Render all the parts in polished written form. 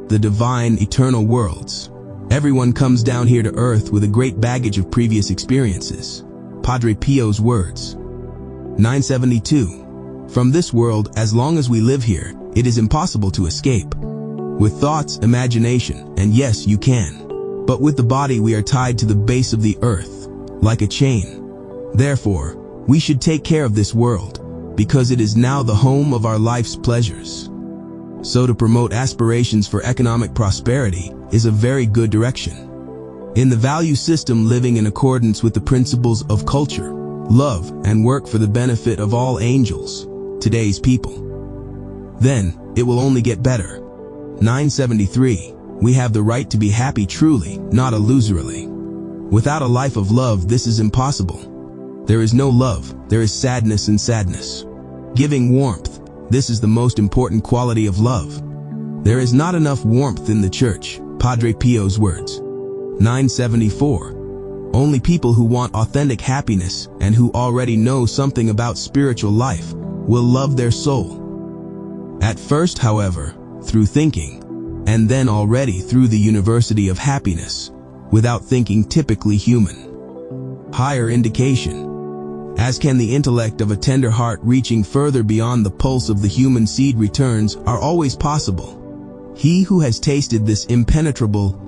the divine eternal worlds. Everyone comes down here to earth with a great baggage of previous experiences. Padre Pio's words. 972. From this world, as long as we live here, it is impossible to escape. With thoughts, imagination, and yes, you can. But with the body we are tied to the base of the earth, like a chain. Therefore, we should take care of this world, because it is now the home of our life's pleasures. So to promote aspirations for economic prosperity is a very good direction. In the value system, living in accordance with the principles of culture, love, and work for the benefit of all angels, today's people. Then, it will only get better. 973. We have the right to be happy truly, not illusorily. Without a life of love, this is impossible. There is no love, there is sadness and sadness. Giving warmth, this is the most important quality of love. There is not enough warmth in the church, Padre Pio's words. 974. Only people who want authentic happiness and who already know something about spiritual life will love their soul. At first, however, through thinking, and then already through the University of Happiness, without thinking typically human. Higher indication. As can the intellect of a tender heart reaching further beyond the pulse of the human seed returns are always possible. He who has tasted this impenetrable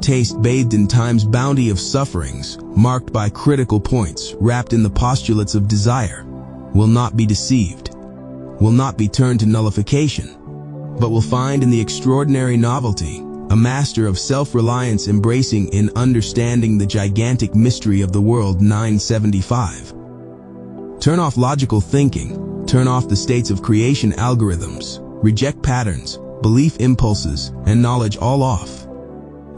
taste bathed in time's bounty of sufferings, marked by critical points, wrapped in the postulates of desire, will not be deceived, will not be turned to nullification, but will find in the extraordinary novelty a master of self-reliance embracing in understanding the gigantic mystery of the world. 975. Turn off logical thinking, turn off the states of creation algorithms, reject patterns, belief impulses, and knowledge all off.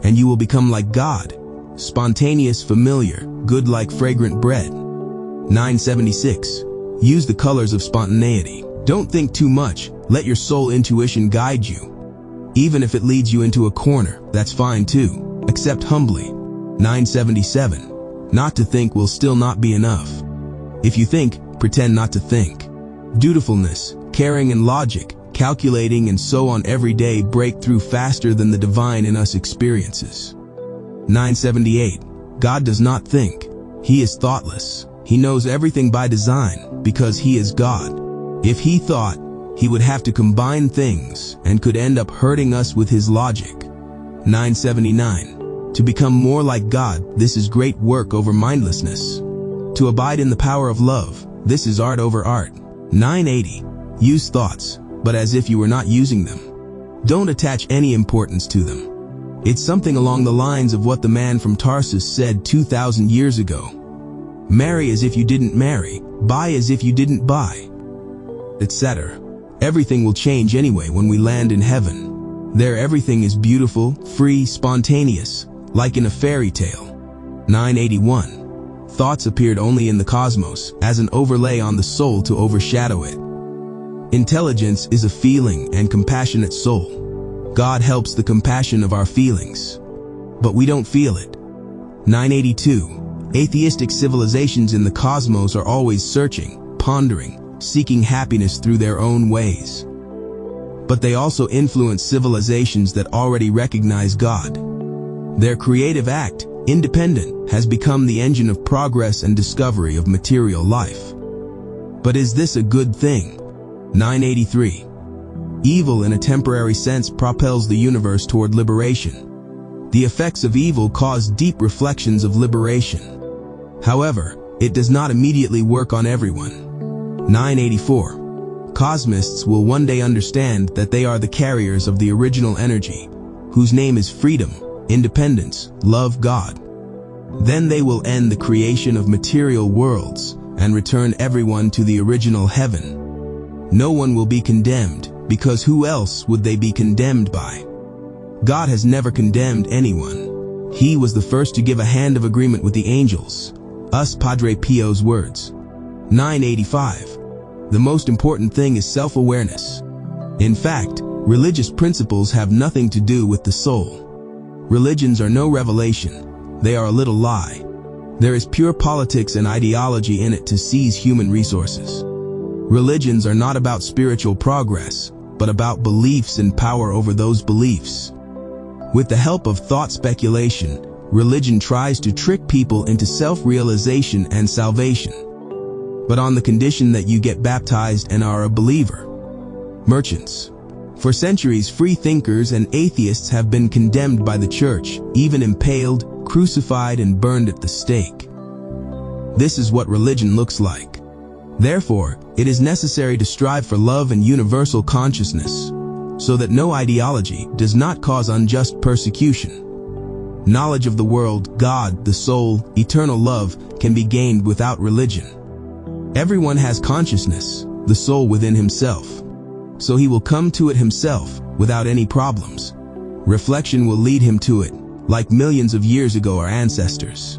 And you will become like God, spontaneous, familiar, good like fragrant bread. 976. Use the colors of spontaneity. Don't think too much, let your soul intuition guide you. Even if it leads you into a corner, that's fine too. Accept humbly. 977. Not to think will still not be enough. If you think, pretend not to think. Dutifulness, caring and logic, calculating and so on every day break through faster than the divine in us experiences. 978. God does not think. He is thoughtless. He knows everything by design, because he is God. If he thought, he would have to combine things and could end up hurting us with his logic. 979. To become more like God, this is great work over mindlessness. To abide in the power of love, this is art over art. 980. Use thoughts, but as if you were not using them. Don't attach any importance to them. It's something along the lines of what the man from Tarsus said 2,000 years ago. Marry as if you didn't marry, buy as if you didn't buy, etc. Everything will change anyway when we land in heaven. There everything is beautiful, free, spontaneous, like in a fairy tale. 981. Thoughts appeared only in the cosmos, as an overlay on the soul to overshadow it. Intelligence is a feeling and compassionate soul. God helps the compassion of our feelings, but we don't feel it. 982. Atheistic civilizations in the cosmos are always searching, pondering, seeking happiness through their own ways. But they also influence civilizations that already recognize God. Their creative act, independent, has become the engine of progress and discovery of material life. But is this a good thing? 983. Evil in a temporary sense propels the universe toward liberation. The effects of evil cause deep reflections of liberation. However, it does not immediately work on everyone. 984. Cosmists will one day understand that they are the carriers of the original energy, whose name is freedom, independence, love, God. Then they will end the creation of material worlds and return everyone to the original heaven. No one will be condemned, because who else would they be condemned by? God has never condemned anyone. He was the first to give a hand of agreement with the angels. Us Padre Pio's words. 985. The most important thing is self-awareness. In fact, religious principles have nothing to do with the soul. Religions are no revelation. They are a little lie. There is pure politics and ideology in it to seize human resources. Religions are not about spiritual progress, but about beliefs and power over those beliefs. With the help of thought speculation, religion tries to trick people into self-realization and salvation, but on the condition that you get baptized and are a believer. Merchants. For centuries, free thinkers and atheists have been condemned by the church, even impaled, crucified, and burned at the stake. This is what religion looks like. Therefore, it is necessary to strive for love and universal consciousness, so that no ideology does not cause unjust persecution. Knowledge of the world, God, the soul, eternal love can be gained without religion. Everyone has consciousness, the soul within himself, so he will come to it himself without any problems. Reflection will lead him to it, like millions of years ago our ancestors.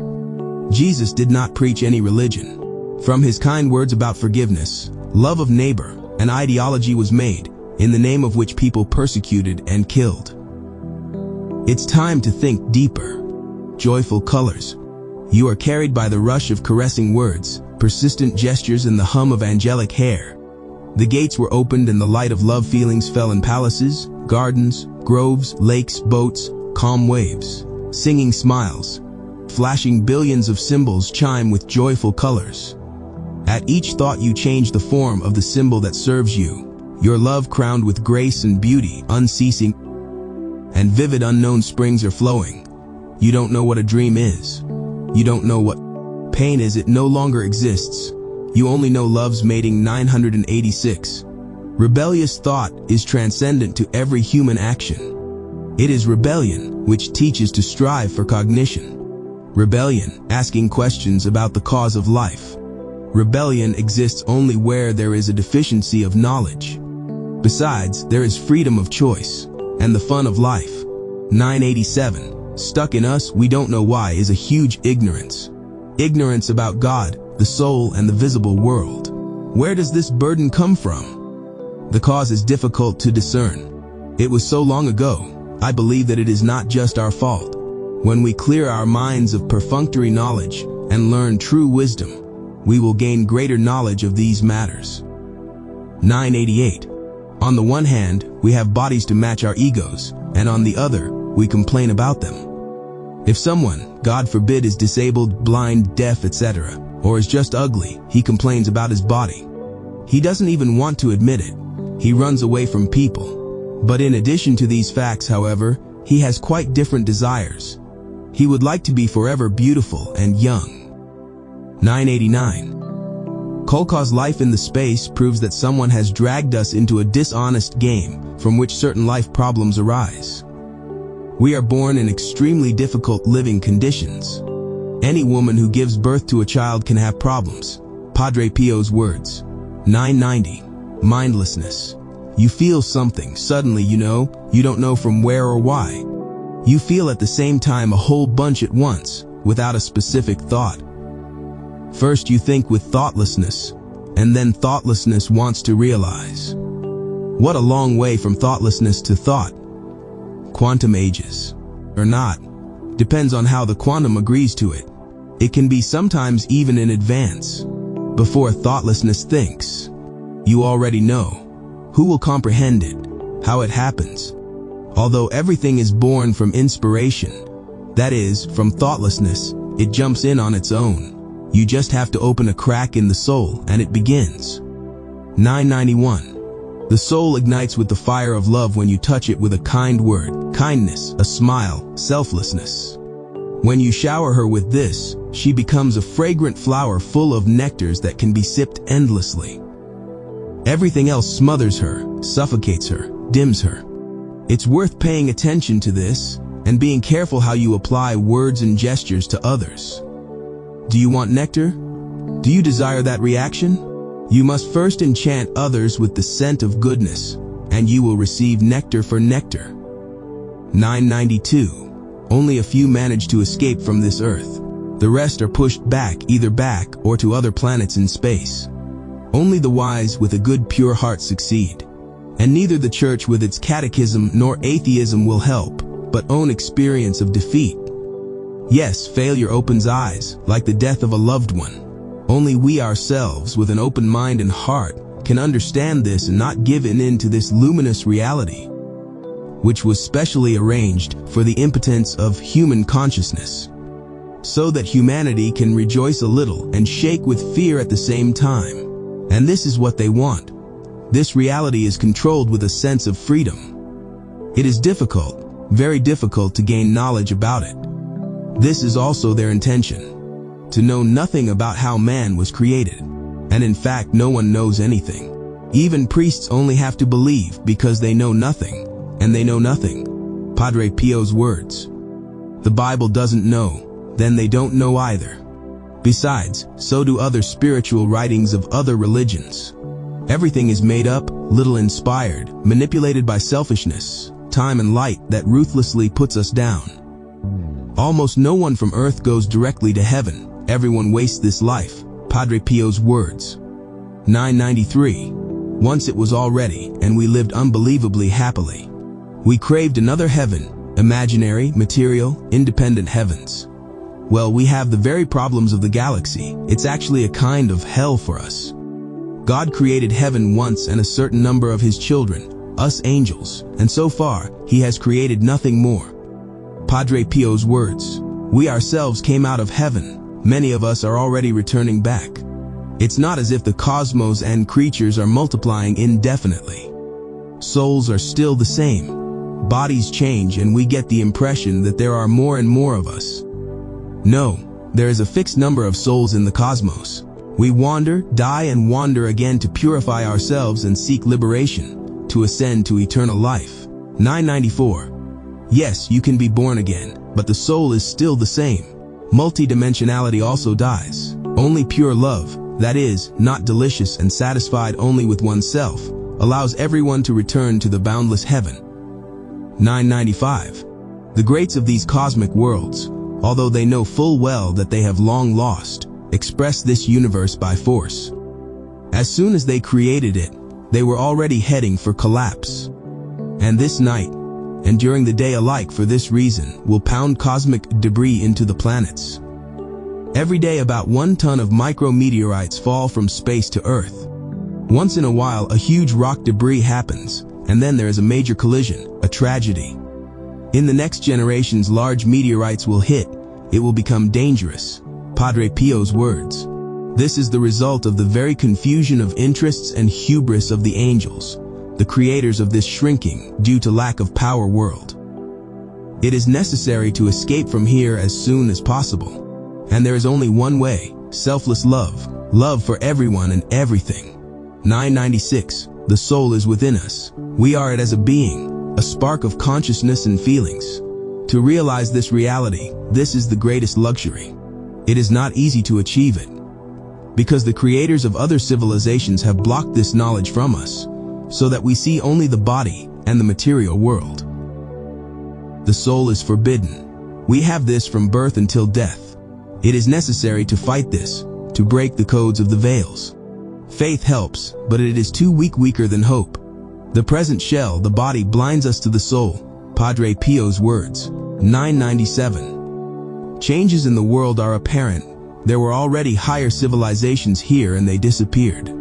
Jesus did not preach any religion. From his kind words about forgiveness, love of neighbor, an ideology was made, in the name of which people persecuted and killed. It's time to think deeper. Joyful colors. You are carried by the rush of caressing words, persistent gestures, and the hum of angelic hair. The gates were opened and the light of love feelings fell in palaces, gardens, groves, lakes, boats, calm waves. Singing smiles. Flashing billions of symbols chime with joyful colors. At each thought you change the form of the symbol that serves you. Your love crowned with grace and beauty, unceasing, and vivid unknown springs are flowing. You don't know what a dream is. You don't know what pain is. It no longer exists. You only know love's mating 986. Rebellious thought is transcendent to every human action. It is rebellion which teaches to strive for cognition. Rebellion, asking questions about the cause of life. Rebellion exists only where there is a deficiency of knowledge. Besides, there is freedom of choice and the fun of life. 987. Stuck in us, we don't know why, is a huge ignorance. Ignorance about God, the soul, and the visible world. Where does this burden come from? The cause is difficult to discern. It was so long ago. I believe that it is not just our fault. When we clear our minds of perfunctory knowledge and learn true wisdom, we will gain greater knowledge of these matters. 988. On the one hand, we have bodies to match our egos, and on the other, we complain about them. If someone, God forbid, is disabled, blind, deaf, etc., or is just ugly, he complains about his body. He doesn't even want to admit it. He runs away from people. But in addition to these facts, however, he has quite different desires. He would like to be forever beautiful and young. 989. Kolka's life in the space proves that someone has dragged us into a dishonest game from which certain life problems arise. We are born in extremely difficult living conditions. Any woman who gives birth to a child can have problems. Padre Pio's words. 990. Mindlessness. You feel something, suddenly you don't know from where or why. You feel at the same time a whole bunch at once, without a specific thought. First you think with thoughtlessness, and then thoughtlessness wants to realize. What a long way from thoughtlessness to thought. Quantum ages. Or not. Depends on how the quantum agrees to it. It can be sometimes even in advance. Before thoughtlessness thinks. You already know. Who will comprehend it? How it happens? Although everything is born from inspiration, that is, from thoughtlessness, it jumps in on its own. You just have to open a crack in the soul and it begins. 991. The soul ignites with the fire of love when you touch it with a kind word, kindness, a smile, selflessness. When you shower her with this, she becomes a fragrant flower full of nectars that can be sipped endlessly. Everything else smothers her, suffocates her, dims her. It's worth paying attention to this and being careful how you apply words and gestures to others. Do you want nectar? Do you desire that reaction? You must first enchant others with the scent of goodness, and you will receive nectar for nectar. 992. Only a few manage to escape from this earth. The rest are pushed back, either back or to other planets in space. Only the wise with a good pure heart succeed. And neither the church with its catechism nor atheism will help, but own experience of defeat. Yes, failure opens eyes, like the death of a loved one. Only we ourselves, with an open mind and heart, can understand this and not give in to this luminous reality. which was specially arranged for the impotence of human consciousness, so that humanity can rejoice a little and shake with fear at the same time. And this is what they want. This reality is controlled with a sense of freedom. It is difficult, very difficult to gain knowledge about it. This is also their intention, to know nothing about how man was created. And in fact, no one knows anything. Even priests only have to believe because they know nothing, and they know nothing. Padre Pio's words. The Bible doesn't know, then they don't know either. Besides, so do other spiritual writings of other religions. Everything is made up, little inspired, manipulated by selfishness, time and light that ruthlessly puts us down. Almost no one from earth goes directly to heaven. Everyone wastes this life. Padre Pio's words. 993. Once it was all ready, and we lived unbelievably happily. We craved another heaven, imaginary, material, independent heavens. Well, we have the very problems of the galaxy. It's actually a kind of hell for us. God created heaven once and a certain number of his children, us angels, and so far, he has created nothing more. Padre Pio's words. We ourselves came out of heaven. Many of us are already returning back. It's not as if the cosmos and creatures are multiplying indefinitely. Souls are still the same. Bodies change and we get the impression that there are more and more of us. No, there is a fixed number of souls in the cosmos. We wander, die and wander again to purify ourselves and seek liberation, to ascend to eternal life. 994. Yes, you can be born again, but the soul is still the same. Multidimensionality also dies. Only pure love, that is, not delicious and satisfied only with oneself, allows everyone to return to the boundless heaven. 995. The greats of these cosmic worlds, although they know full well that they have long lost, express this universe by force. As soon as they created it, they were already heading for collapse. And this night, and during the day alike for this reason, will pound cosmic debris into the planets. Every day about 1 ton of micrometeorites fall from space to Earth. Once in a while, a huge rock debris happens, and then there is a major collision, a tragedy. In the next generations, large meteorites will hit. It will become dangerous. Padre Pio's words. This is the result of the very confusion of interests and hubris of the angels, the creators of this shrinking, due to lack of power world. It is necessary to escape from here as soon as possible. And there is only one way, selfless love, love for everyone and everything. 996. The soul is within us. We are it as a being, a spark of consciousness and feelings. To realize this reality, this is the greatest luxury. It is not easy to achieve it, because the creators of other civilizations have blocked this knowledge from us, so that we see only the body and the material world. The soul is forbidden. We have this from birth until death. It is necessary to fight this, to break the codes of the veils. Faith helps, but it is too weak, weaker than hope. The present shell, the body, blinds us to the soul. Padre Pio's words. 997. Changes in the world are apparent. There were already higher civilizations here and they disappeared.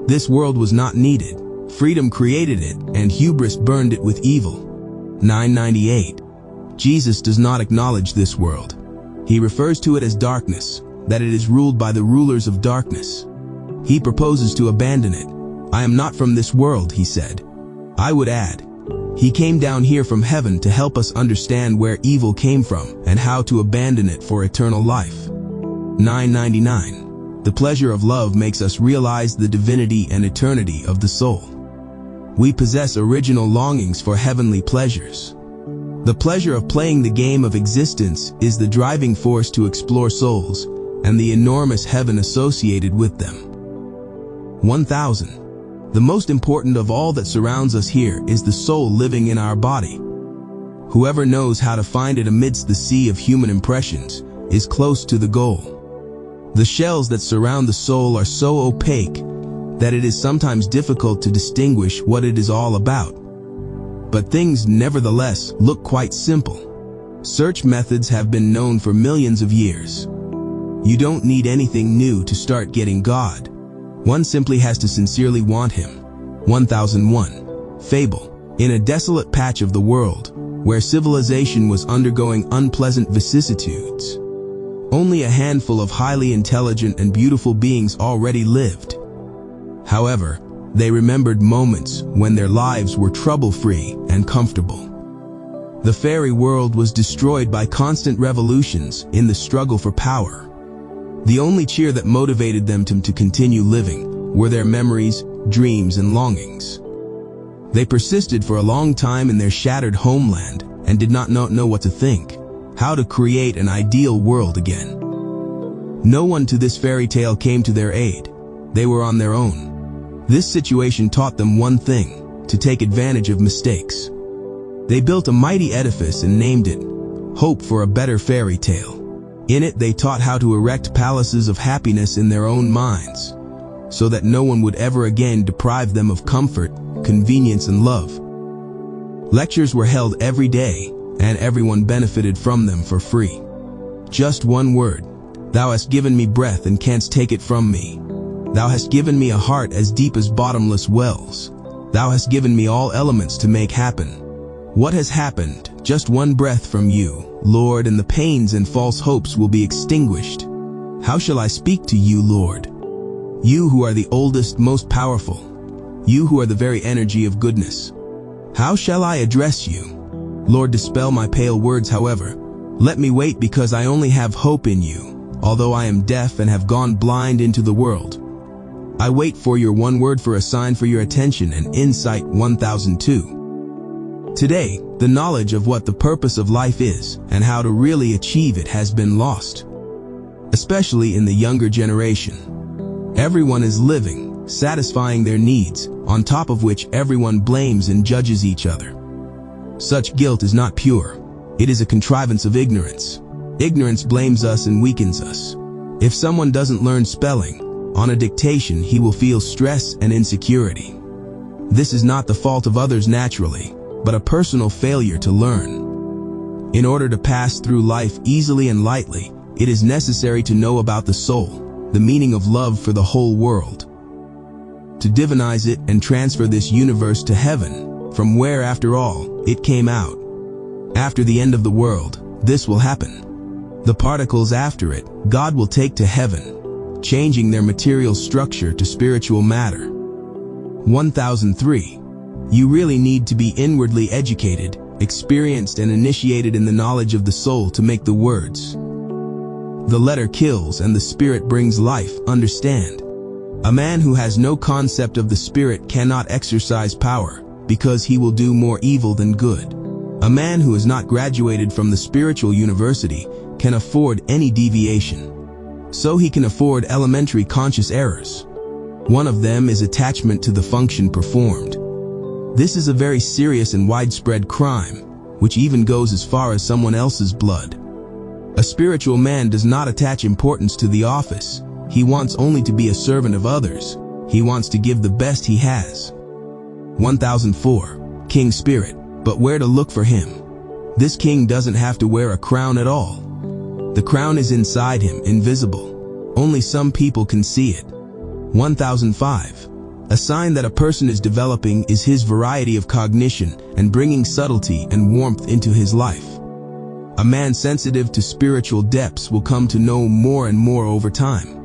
This world was not needed. Freedom created it, and hubris burned it with evil. 998. Jesus does not acknowledge this world. He refers to it as darkness, that it is ruled by the rulers of darkness. He proposes to abandon it. I am not from this world, he said. I would add, he came down here from heaven to help us understand where evil came from and how to abandon it for eternal life. 999. The pleasure of love makes us realize the divinity and eternity of the soul. We possess original longings for heavenly pleasures. The pleasure of playing the game of existence is the driving force to explore souls and the enormous heaven associated with them. 1000. The most important of all that surrounds us here is the soul living in our body. Whoever knows how to find it amidst the sea of human impressions is close to the goal. The shells that surround the soul are so opaque that it is sometimes difficult to distinguish what it is all about. But things, nevertheless, look quite simple. Search methods have been known for millions of years. You don't need anything new to start getting God. One simply has to sincerely want Him. 1001. Fable. In a desolate patch of the world, where civilization was undergoing unpleasant vicissitudes, only a handful of highly intelligent and beautiful beings already lived. However, they remembered moments when their lives were trouble-free and comfortable. The fairy world was destroyed by constant revolutions in the struggle for power. The only cheer that motivated them to continue living were their memories, dreams, and longings. They persisted for a long time in their shattered homeland and did not know what to think, how to create an ideal world again. No one to this fairy tale came to their aid. They were on their own. This situation taught them one thing: to take advantage of mistakes. They built a mighty edifice and named it Hope for a Better Fairy Tale. In it they taught how to erect palaces of happiness in their own minds, so that no one would ever again deprive them of comfort, convenience, and love. Lectures were held every day, and everyone benefited from them for free. Just one word: Thou hast given me breath and canst take it from me. Thou hast given me a heart as deep as bottomless wells. Thou hast given me all elements to make happen. What has happened? Just one breath from you, Lord, and the pains and false hopes will be extinguished. How shall I speak to you, Lord? You who are the oldest, most powerful. You who are the very energy of goodness. How shall I address you? Lord, dispel my pale words, however. Let me wait, because I only have hope in you, although I am deaf and have gone blind into the world. I wait for your one word, for a sign for your attention and insight. 1002. Today, the knowledge of what the purpose of life is and how to really achieve it has been lost, especially in the younger generation. Everyone is living, satisfying their needs, on top of which everyone blames and judges each other. Such guilt is not pure. It is a contrivance of ignorance. Ignorance blames us and weakens us. If someone doesn't learn spelling, on a dictation he will feel stress and insecurity. This is not the fault of others naturally, but a personal failure to learn. In order to pass through life easily and lightly, it is necessary to know about the soul, the meaning of love for the whole world, to divinize it and transfer this universe to heaven, from where, after all, it came out. After the end of the world, this will happen. The particles after it, God will take to heaven, changing their material structure to spiritual matter. 1003. You really need to be inwardly educated, experienced, and initiated in the knowledge of the soul to make the words. The letter kills and the spirit brings life, understand. A man who has no concept of the spirit cannot exercise power, because he will do more evil than good. A man who has not graduated from the spiritual university can afford any deviation. So he can afford elementary conscious errors. One of them is attachment to the function performed. This is a very serious and widespread crime, which even goes as far as someone else's blood. A spiritual man does not attach importance to the office. He wants only to be a servant of others. He wants to give the best he has. 1004. King Spirit. But where to look for him? This king doesn't have to wear a crown at all. The crown is inside him, invisible. Only some people can see it. 1005. A sign that a person is developing is his variety of cognition and bringing subtlety and warmth into his life. A man sensitive to spiritual depths will come to know more and more over time.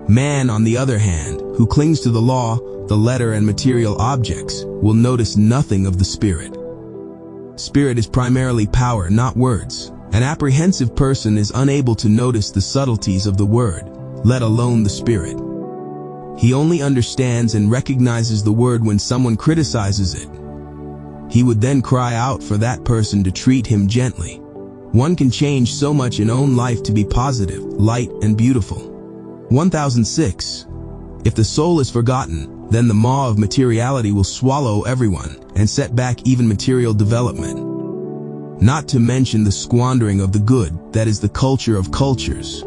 Man, on the other hand, who clings to the law, the letter, and material objects, will notice nothing of the spirit. Spirit is primarily power, not words. An apprehensive person is unable to notice the subtleties of the word, let alone the spirit. He only understands and recognizes the word when someone criticizes it. He would then cry out for that person to treat him gently. One can change so much in own life to be positive, light, and beautiful. 1006. If the soul is forgotten, then the maw of materiality will swallow everyone and set back even material development. Not to mention the squandering of the good, that is the culture of cultures.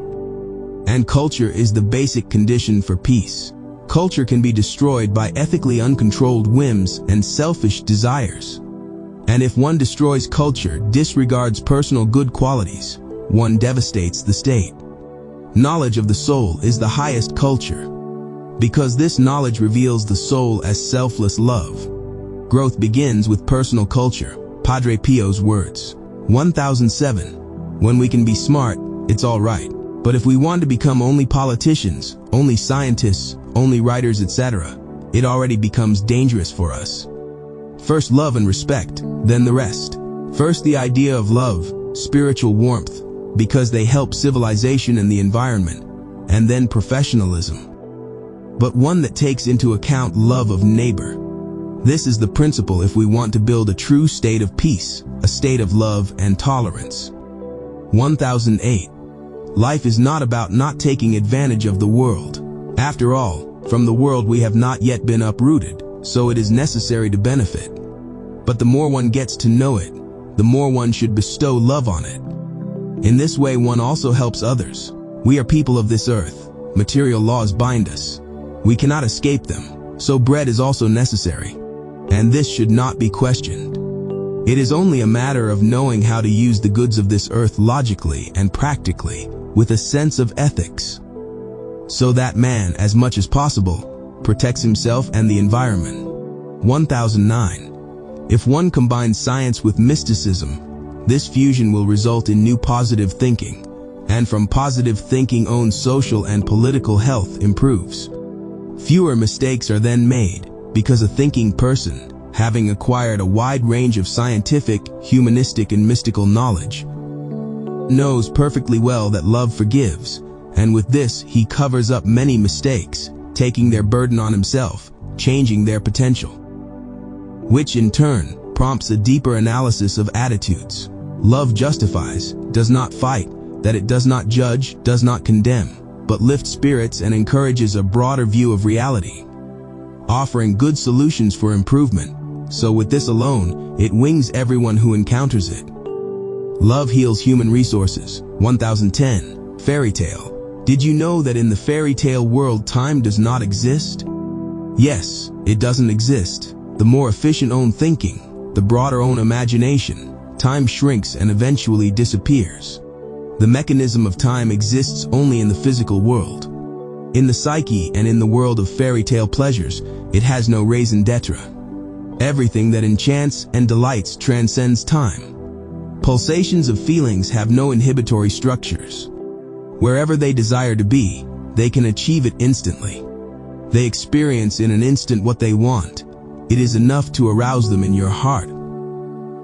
And culture is the basic condition for peace. Culture can be destroyed by ethically uncontrolled whims and selfish desires. And if one destroys culture, disregards personal good qualities, one devastates the state. Knowledge of the soul is the highest culture, because this knowledge reveals the soul as selfless love. Growth begins with personal culture. Padre Pio's words. 1007. When we can be smart, it's all right. But if we want to become only politicians, only scientists, only writers, etc., it already becomes dangerous for us. First love and respect, then the rest. First the idea of love, spiritual warmth, because they help civilization and the environment, and then professionalism. But one that takes into account love of neighbor. This is the principle if we want to build a true state of peace, a state of love and tolerance. 1008. Life is not about not taking advantage of the world. After all, from the world we have not yet been uprooted, so it is necessary to benefit. But the more one gets to know it, the more one should bestow love on it. In this way one also helps others. We are people of this earth. Material laws bind us. We cannot escape them, so bread is also necessary. And this should not be questioned. It is only a matter of knowing how to use the goods of this earth logically and practically, with a sense of ethics, so that man, as much as possible, protects himself and the environment. 1009. If one combines science with mysticism, this fusion will result in new positive thinking, and from positive thinking own social and political health improves. Fewer mistakes are then made, because a thinking person, having acquired a wide range of scientific, humanistic and mystical knowledge, knows perfectly well that love forgives, and with this he covers up many mistakes, taking their burden on himself, changing their potential, which in turn prompts a deeper analysis of attitudes. Love justifies, does not fight, that it does not judge, does not condemn, but lifts spirits and encourages a broader view of reality, offering good solutions for improvement. So with this alone, it wings everyone who encounters it. Love heals human resources. 1010. Fairy tale. Did you know that in the fairy tale world time does not exist? Yes, it doesn't exist. The more efficient own thinking, the broader own imagination, time shrinks and eventually disappears. The mechanism of time exists only in the physical world. In the psyche and in the world of fairy tale pleasures, it has no raison d'etre. Everything that enchants and delights transcends time. Pulsations of feelings have no inhibitory structures. Wherever they desire to be, they can achieve it instantly. They experience in an instant what they want. It is enough to arouse them in your heart.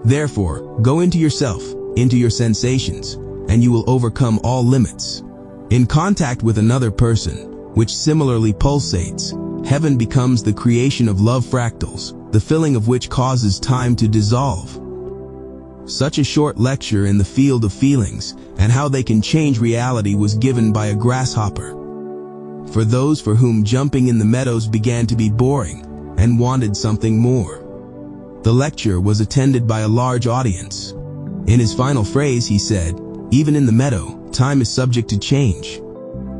Therefore, go into yourself, into your sensations, and you will overcome all limits. In contact with another person, which similarly pulsates, heaven becomes the creation of love fractals, the filling of which causes time to dissolve. Such a short lecture in the field of feelings and how they can change reality was given by a grasshopper. For those for whom jumping in the meadows began to be boring and wanted something more. The lecture was attended by a large audience. In his final phrase he said, "Even in the meadow, time is subject to change.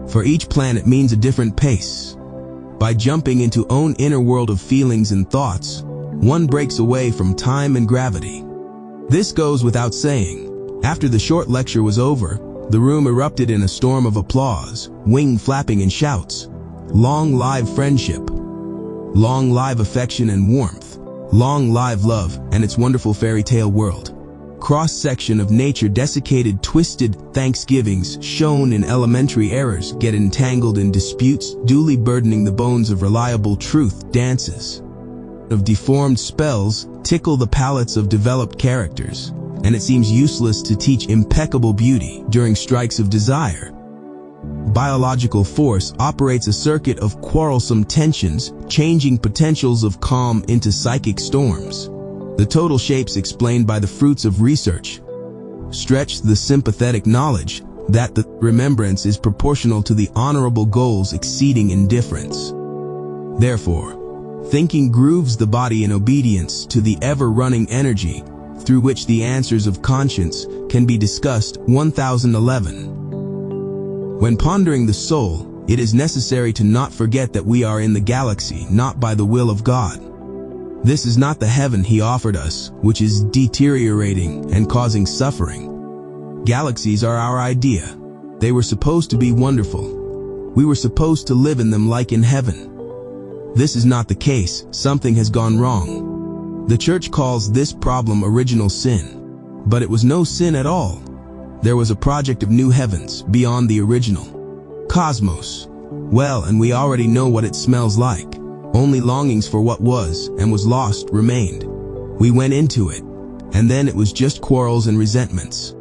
For each planet means a different pace. By jumping into own inner world of feelings and thoughts, one breaks away from time and gravity." This goes without saying. After the short lecture was over, the room erupted in a storm of applause, wing flapping and shouts. Long live friendship. Long live affection and warmth. Long live love and its wonderful fairy tale world. Cross-section of nature desiccated, twisted thanksgivings shown in elementary errors get entangled in disputes, duly burdening the bones of reliable truth. Dances of deformed spells tickle the palates of developed characters, and it seems useless to teach impeccable beauty during strikes of desire. Biological force operates a circuit of quarrelsome tensions, changing potentials of calm into psychic storms. The total shapes explained by the fruits of research stretch the sympathetic knowledge that the remembrance is proportional to the honorable goals exceeding indifference. Therefore, thinking grooves the body in obedience to the ever-running energy through which the answers of conscience can be discussed. 1011. When pondering the soul, it is necessary to not forget that we are in the galaxy not by the will of God. This is not the heaven he offered us, which is deteriorating and causing suffering. Galaxies are our idea. They were supposed to be wonderful. We were supposed to live in them like in heaven. This is not the case. Something has gone wrong. The Church calls this problem original sin. But it was no sin at all. There was a project of new heavens beyond the original cosmos. Well, and we already know what it smells like. Only longings for what was and was lost remained. We went into it, and then it was just quarrels and resentments.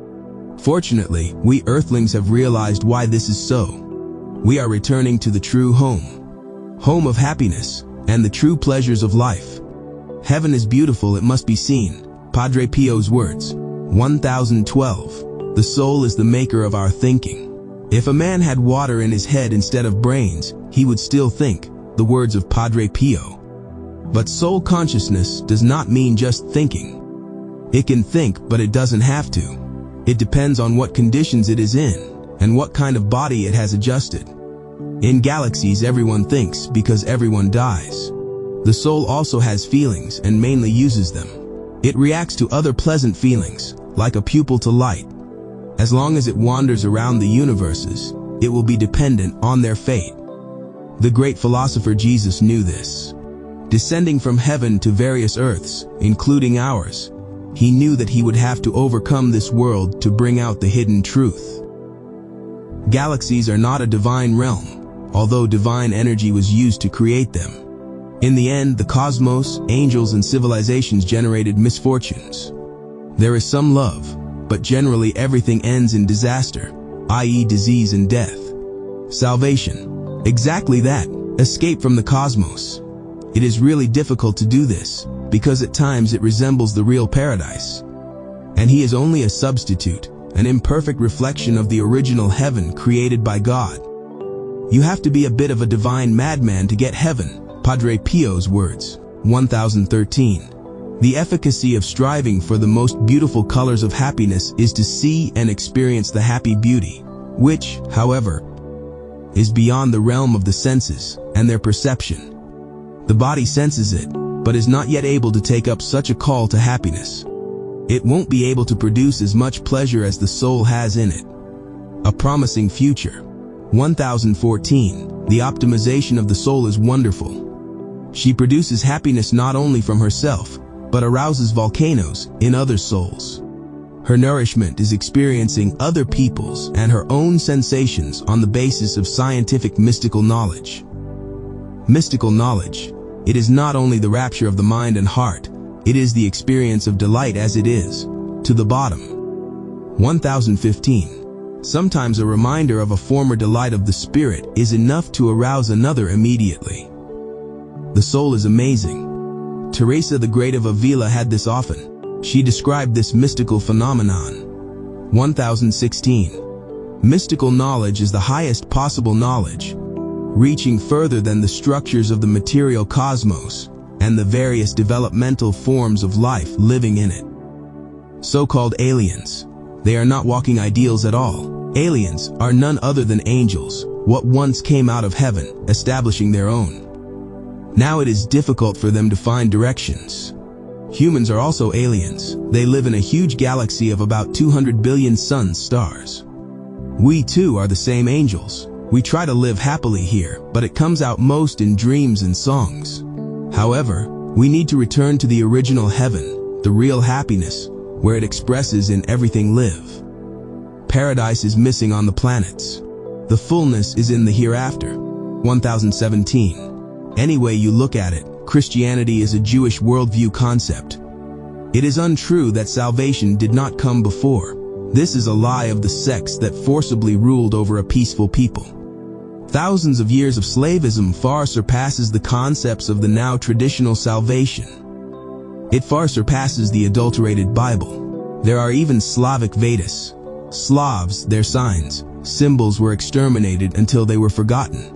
Fortunately, we earthlings have realized why this is so. We are returning to the true home of happiness and the true pleasures of life. Heaven is beautiful, it must be seen. Padre Pio's words. 1012. The soul is the maker of our thinking. If a man had water in his head instead of brains, he would still think, the words of Padre Pio. But soul consciousness does not mean just thinking. It can think, but it doesn't have to. It depends on what conditions it is in, and what kind of body it has adjusted. In galaxies, everyone thinks because everyone dies. The soul also has feelings and mainly uses them. It reacts to other pleasant feelings, like a pupil to light. As long as it wanders around the universes, it will be dependent on their fate. The great philosopher Jesus knew this. Descending from heaven to various earths, including ours, he knew that he would have to overcome this world to bring out the hidden truth. Galaxies are not a divine realm, although divine energy was used to create them. In the end, the cosmos, angels, and civilizations generated misfortunes. There is some love, but generally everything ends in disaster, i.e. disease and death. Salvation. Exactly that. Escape from the cosmos. It is really difficult to do this, because at times it resembles the real paradise. And he is only a substitute, an imperfect reflection of the original heaven created by God. You have to be a bit of a divine madman to get heaven. Padre Pio's words. 1013. The efficacy of striving for the most beautiful colors of happiness is to see and experience the happy beauty, which, however, is beyond the realm of the senses and their perception. The body senses it, but is not yet able to take up such a call to happiness. It won't be able to produce as much pleasure as the soul has in it. A promising future. 1014. The optimization of the soul is wonderful. She produces happiness not only from herself, but arouses volcanoes in other souls. Her nourishment is experiencing other people's and her own sensations on the basis of scientific mystical knowledge. Mystical knowledge. It is not only the rapture of the mind and heart, it is the experience of delight as it is, to the bottom. 1015. Sometimes a reminder of a former delight of the spirit is enough to arouse another immediately. The soul is amazing. Teresa the Great of Avila had this often. She described this mystical phenomenon. 1016. Mystical knowledge is the highest possible knowledge, reaching further than the structures of the material cosmos and the various developmental forms of life living in it. So-called aliens. They are not walking ideals at all. Aliens are none other than angels, what once came out of heaven, establishing their own. Now it is difficult for them to find directions. Humans are also aliens. They live in a huge galaxy of about 200 billion sun-stars. We too are the same angels. We try to live happily here, but it comes out most in dreams and songs. However, we need to return to the original heaven, the real happiness, where it expresses in everything live. Paradise is missing on the planets. The fullness is in the hereafter. 1017. Any way you look at it, Christianity is a Jewish worldview concept. It is untrue that salvation did not come before. This is a lie of the sects that forcibly ruled over a peaceful people. Thousands of years of slavism far surpasses the concepts of the now traditional salvation. It far surpasses the adulterated Bible. There are even Slavic Vedas. Slavs, their signs, symbols were exterminated until they were forgotten.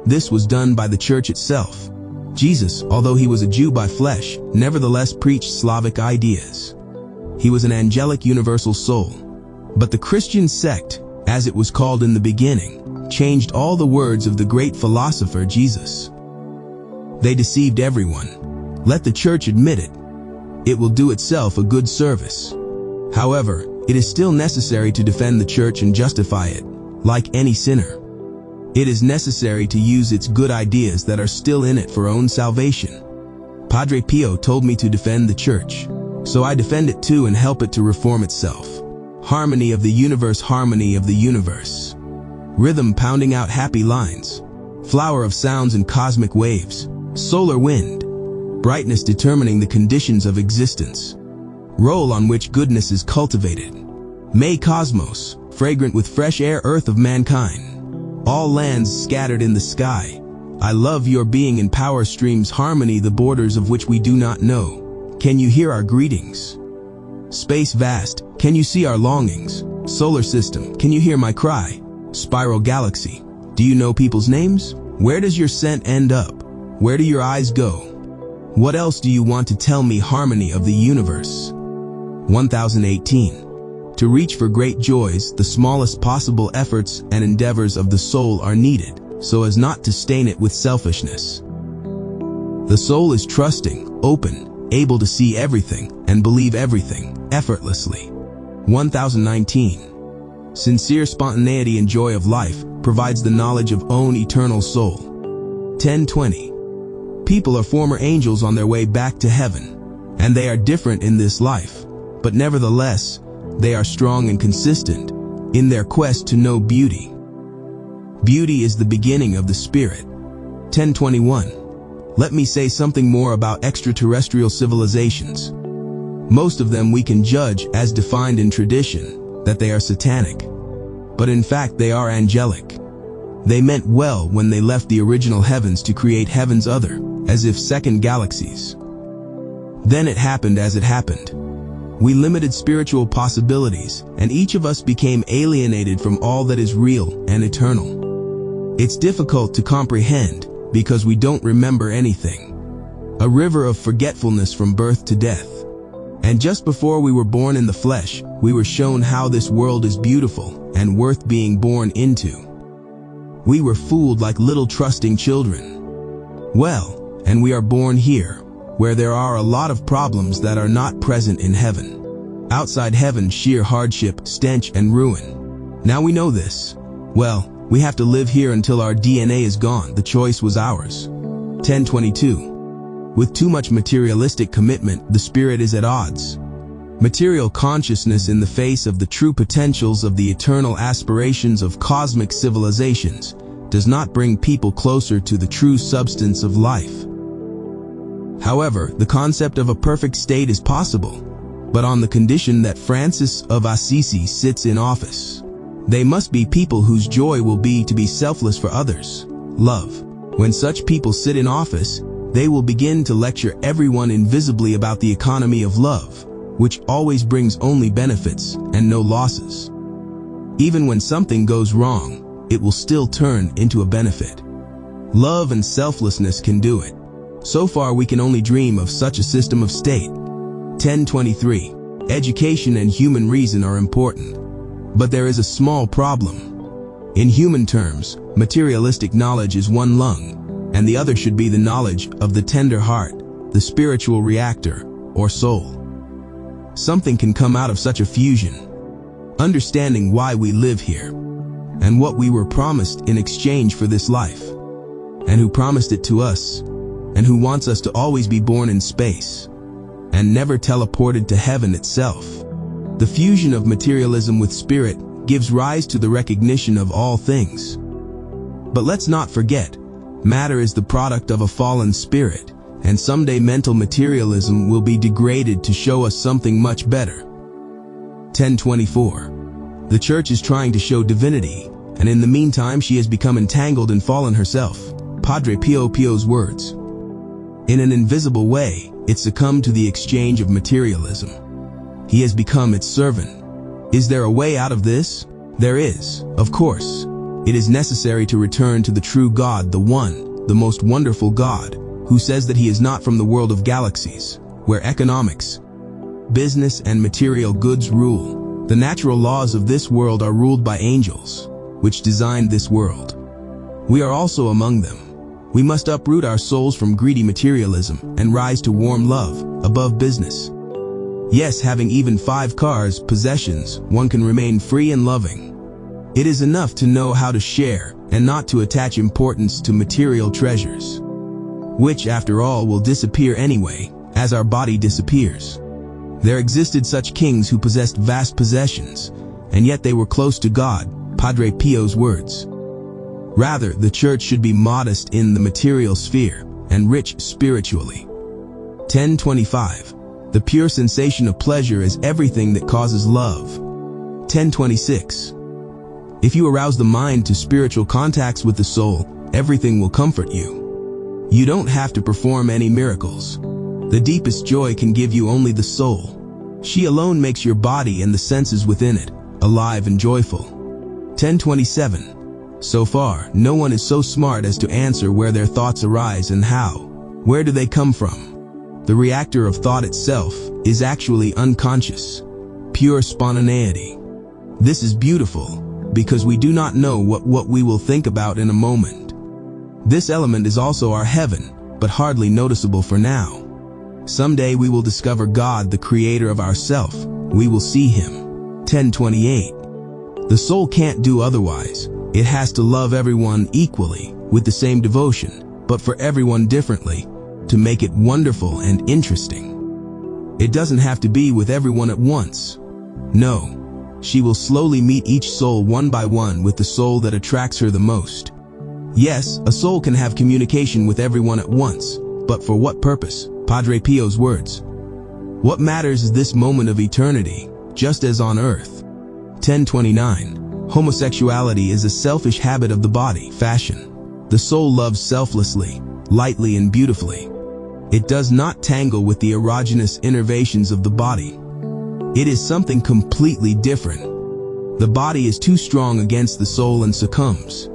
This was done by the church itself. Jesus, although he was a Jew by flesh, nevertheless preached Slavic ideas. He was an angelic universal soul. But the Christian sect, as it was called in the beginning, changed all the words of the great philosopher Jesus. They deceived everyone. Let the church admit it. It will do itself a good service. However, it is still necessary to defend the church and justify it, like any sinner. It is necessary to use its good ideas that are still in it for own salvation. Padre Pio told me to defend the church. So I defend it too and help it to reform itself. Harmony of the universe, harmony of the universe. Rhythm pounding out happy lines. Flower of sounds and cosmic waves. Solar wind. Brightness determining the conditions of existence. Role on which goodness is cultivated. May cosmos, fragrant with fresh air, earth of mankind. All lands scattered in the sky. I love your being in power streams, harmony, the borders of which we do not know. Can you hear our greetings? Space vast, can you see our longings? Solar system, can you hear my cry? Spiral galaxy, do you know people's names? Where does your scent end up? Where do your eyes go? What else do you want to tell me? Harmony of the universe. 1018. To reach for great joys, the smallest possible efforts and endeavors of the soul are needed, so as not to stain it with selfishness. The soul is trusting, open, able to see everything and believe everything, effortlessly. 1019. Sincere spontaneity and joy of life provides the knowledge of own eternal soul. 1020. People are former angels on their way back to heaven, and they are different in this life, but nevertheless, they are strong and consistent in their quest to know beauty. Beauty is the beginning of the spirit. 1021. Let me say something more about extraterrestrial civilizations. Most of them we can judge as defined in tradition, that they are satanic. But in fact they are angelic. They meant well when they left the original heavens to create heavens other, as if second galaxies. Then it happened as it happened. We limited spiritual possibilities, and each of us became alienated from all that is real and eternal. It's difficult to comprehend because we don't remember anything. A river of forgetfulness from birth to death. And just before we were born in the flesh, we were shown how this world is beautiful and worth being born into. We were fooled like little trusting children. Well, and we are born here, where there are a lot of problems that are not present in heaven. Outside heaven, sheer hardship, stench, and ruin. Now we know this. Well, we have to live here until our DNA is gone. The choice was ours. 1022. With too much materialistic commitment, the spirit is at odds. Material consciousness in the face of the true potentials of the eternal aspirations of cosmic civilizations does not bring people closer to the true substance of life. However, the concept of a perfect state is possible, but on the condition that Francis of Assisi sits in office. They must be people whose joy will be to be selfless for others. Love. When such people sit in office, they will begin to lecture everyone invisibly about the economy of love, which always brings only benefits and no losses. Even when something goes wrong, it will still turn into a benefit. Love and selflessness can do it. So far we can only dream of such a system of state. 1023. Education and human reason are important. But there is a small problem. In human terms, materialistic knowledge is one lung, and the other should be the knowledge of the tender heart, the spiritual reactor, or soul. Something can come out of such a fusion. Understanding why we live here, and what we were promised in exchange for this life, and who promised it to us, and who wants us to always be born in space, and never teleported to heaven itself. The fusion of materialism with spirit gives rise to the recognition of all things. But let's not forget, matter is the product of a fallen spirit, and someday mental materialism will be degraded to show us something much better. 1024. The church is trying to show divinity, and in the meantime she has become entangled and fallen herself. Padre Pio's words. In an invisible way, it succumbed to the exchange of materialism. He has become its servant. Is there a way out of this? There is, of course. It is necessary to return to the true God, the one, the most wonderful God, who says that he is not from the world of galaxies, where economics, business, and material goods rule. The natural laws of this world are ruled by angels, which designed this world. We are also among them. We must uproot our souls from greedy materialism and rise to warm love, above business. Yes, having even 5 cars, possessions, one can remain free and loving. It is enough to know how to share and not to attach importance to material treasures. which after all will disappear anyway, as our body disappears. There existed such kings who possessed vast possessions, and yet they were close to God, Padre Pio's words. Rather, the church should be modest in the material sphere and rich spiritually. 1025. The pure sensation of pleasure is everything that causes love. 1026. If you arouse the mind to spiritual contacts with the soul, everything will comfort you. You don't have to perform any miracles. The deepest joy can give you only the soul. She alone makes your body and the senses within it alive and joyful. 1027. So far, no one is so smart as to answer where their thoughts arise and how. Where do they come from? The reactor of thought itself is actually unconscious, pure spontaneity. This is beautiful, because we do not know what we will think about in a moment. This element is also our heaven, but hardly noticeable for now. Someday we will discover God, the creator of ourself. We will see him. 1028. The soul can't do otherwise. It has to love everyone equally, with the same devotion, but for everyone differently, to make it wonderful and interesting. It doesn't have to be with everyone at once. No. She will slowly meet each soul one by one with the soul that attracts her the most. Yes, a soul can have communication with everyone at once, but for what purpose? Padre Pio's words. What matters is this moment of eternity, just as on earth. 1029. Homosexuality is a selfish habit of the body, fashion. The soul loves selflessly, lightly and beautifully. It does not tangle with the erogenous innervations of the body. It is something completely different. The body is too strong against the soul and succumbs.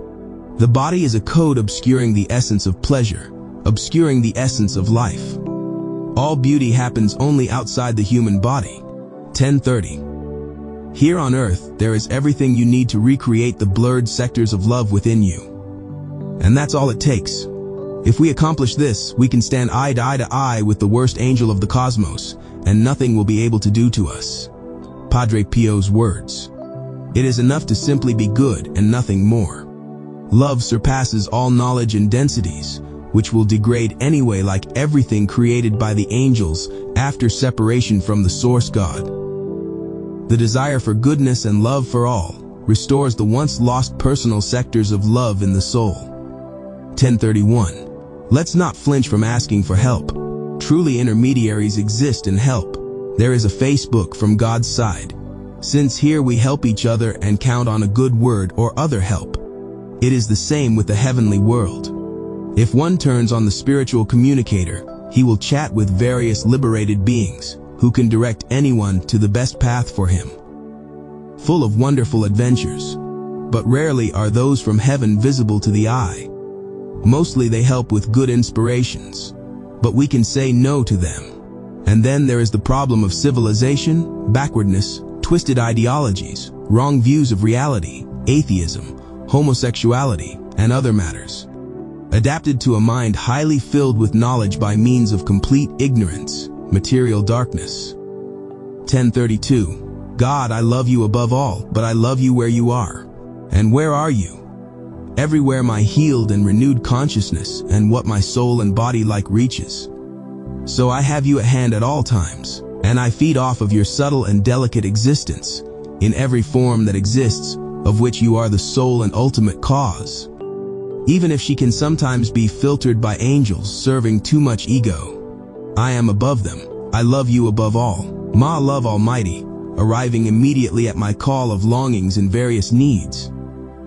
The body is a code obscuring the essence of pleasure, obscuring the essence of life. All beauty happens only outside the human body. 1030. Here on earth, there is everything you need to recreate the blurred sectors of love within you. And that's all it takes. If we accomplish this, we can stand eye to eye with the worst angel of the cosmos, and nothing will be able to do to us. Padre Pio's words. It is enough to simply be good and nothing more. Love surpasses all knowledge and densities, which will degrade anyway, like everything created by the angels after separation from the source God. The desire for goodness and love for all restores the once lost personal sectors of love in the soul. 1031. Let's not flinch from asking for help. Truly, intermediaries exist and help. There is a Facebook from God's side. Since here we help each other and count on a good word or other help. It is the same with the heavenly world. If one turns on the spiritual communicator, he will chat with various liberated beings who can direct anyone to the best path for him. Full of wonderful adventures. But rarely are those from heaven visible to the eye. Mostly they help with good inspirations. But we can say no to them. And then there is the problem of civilization, backwardness, twisted ideologies, wrong views of reality, atheism, homosexuality, and other matters. Adapted to a mind highly filled with knowledge by means of complete ignorance, material darkness. 1032. God, I love you above all, but I love you where you are. And where are you? Everywhere my healed and renewed consciousness and what my soul and body like reaches. So I have you at hand at all times, and I feed off of your subtle and delicate existence, in every form that exists, of which you are the sole and ultimate cause. Even if she can sometimes be filtered by angels serving too much ego. I am above them. I love you above all. Ma love Almighty, arriving immediately at my call of longings and various needs.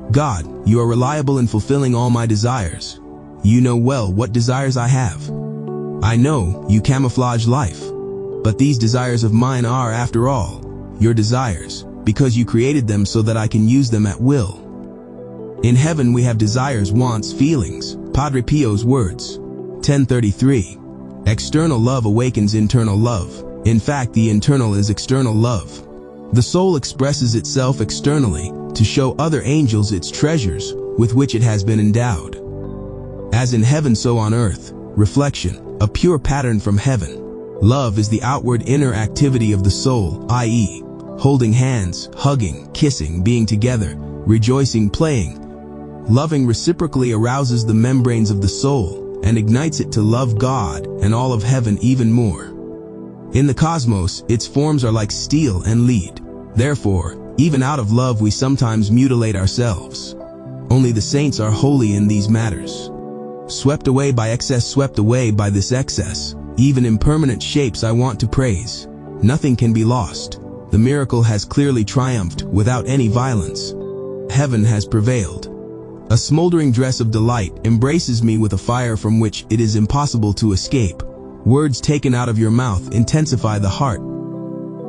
God, you are reliable in fulfilling all my desires. You know well what desires I have. I know you camouflage life, but these desires of mine are, after all, your desires, because you created them so that I can use them at will. In heaven we have desires, wants, feelings. Padre Pio's words. 1033. External love awakens internal love. In fact, the internal is external love. The soul expresses itself externally to show other angels its treasures with which it has been endowed. As in heaven, so on earth. Reflection, a pure pattern from heaven. Love is the outward inner activity of the soul, i.e., holding hands, hugging, kissing, being together, rejoicing, playing. Loving reciprocally arouses the membranes of the soul, and ignites it to love God and all of heaven even more. In the cosmos, its forms are like steel and lead. Therefore, even out of love we sometimes mutilate ourselves. Only the saints are holy in these matters. Swept away by excess, swept away by this excess, even impermanent shapes I want to praise. Nothing can be lost. The miracle has clearly triumphed without any violence. Heaven has prevailed. A smoldering dress of delight embraces me with a fire from which it is impossible to escape. Words taken out of your mouth intensify the heart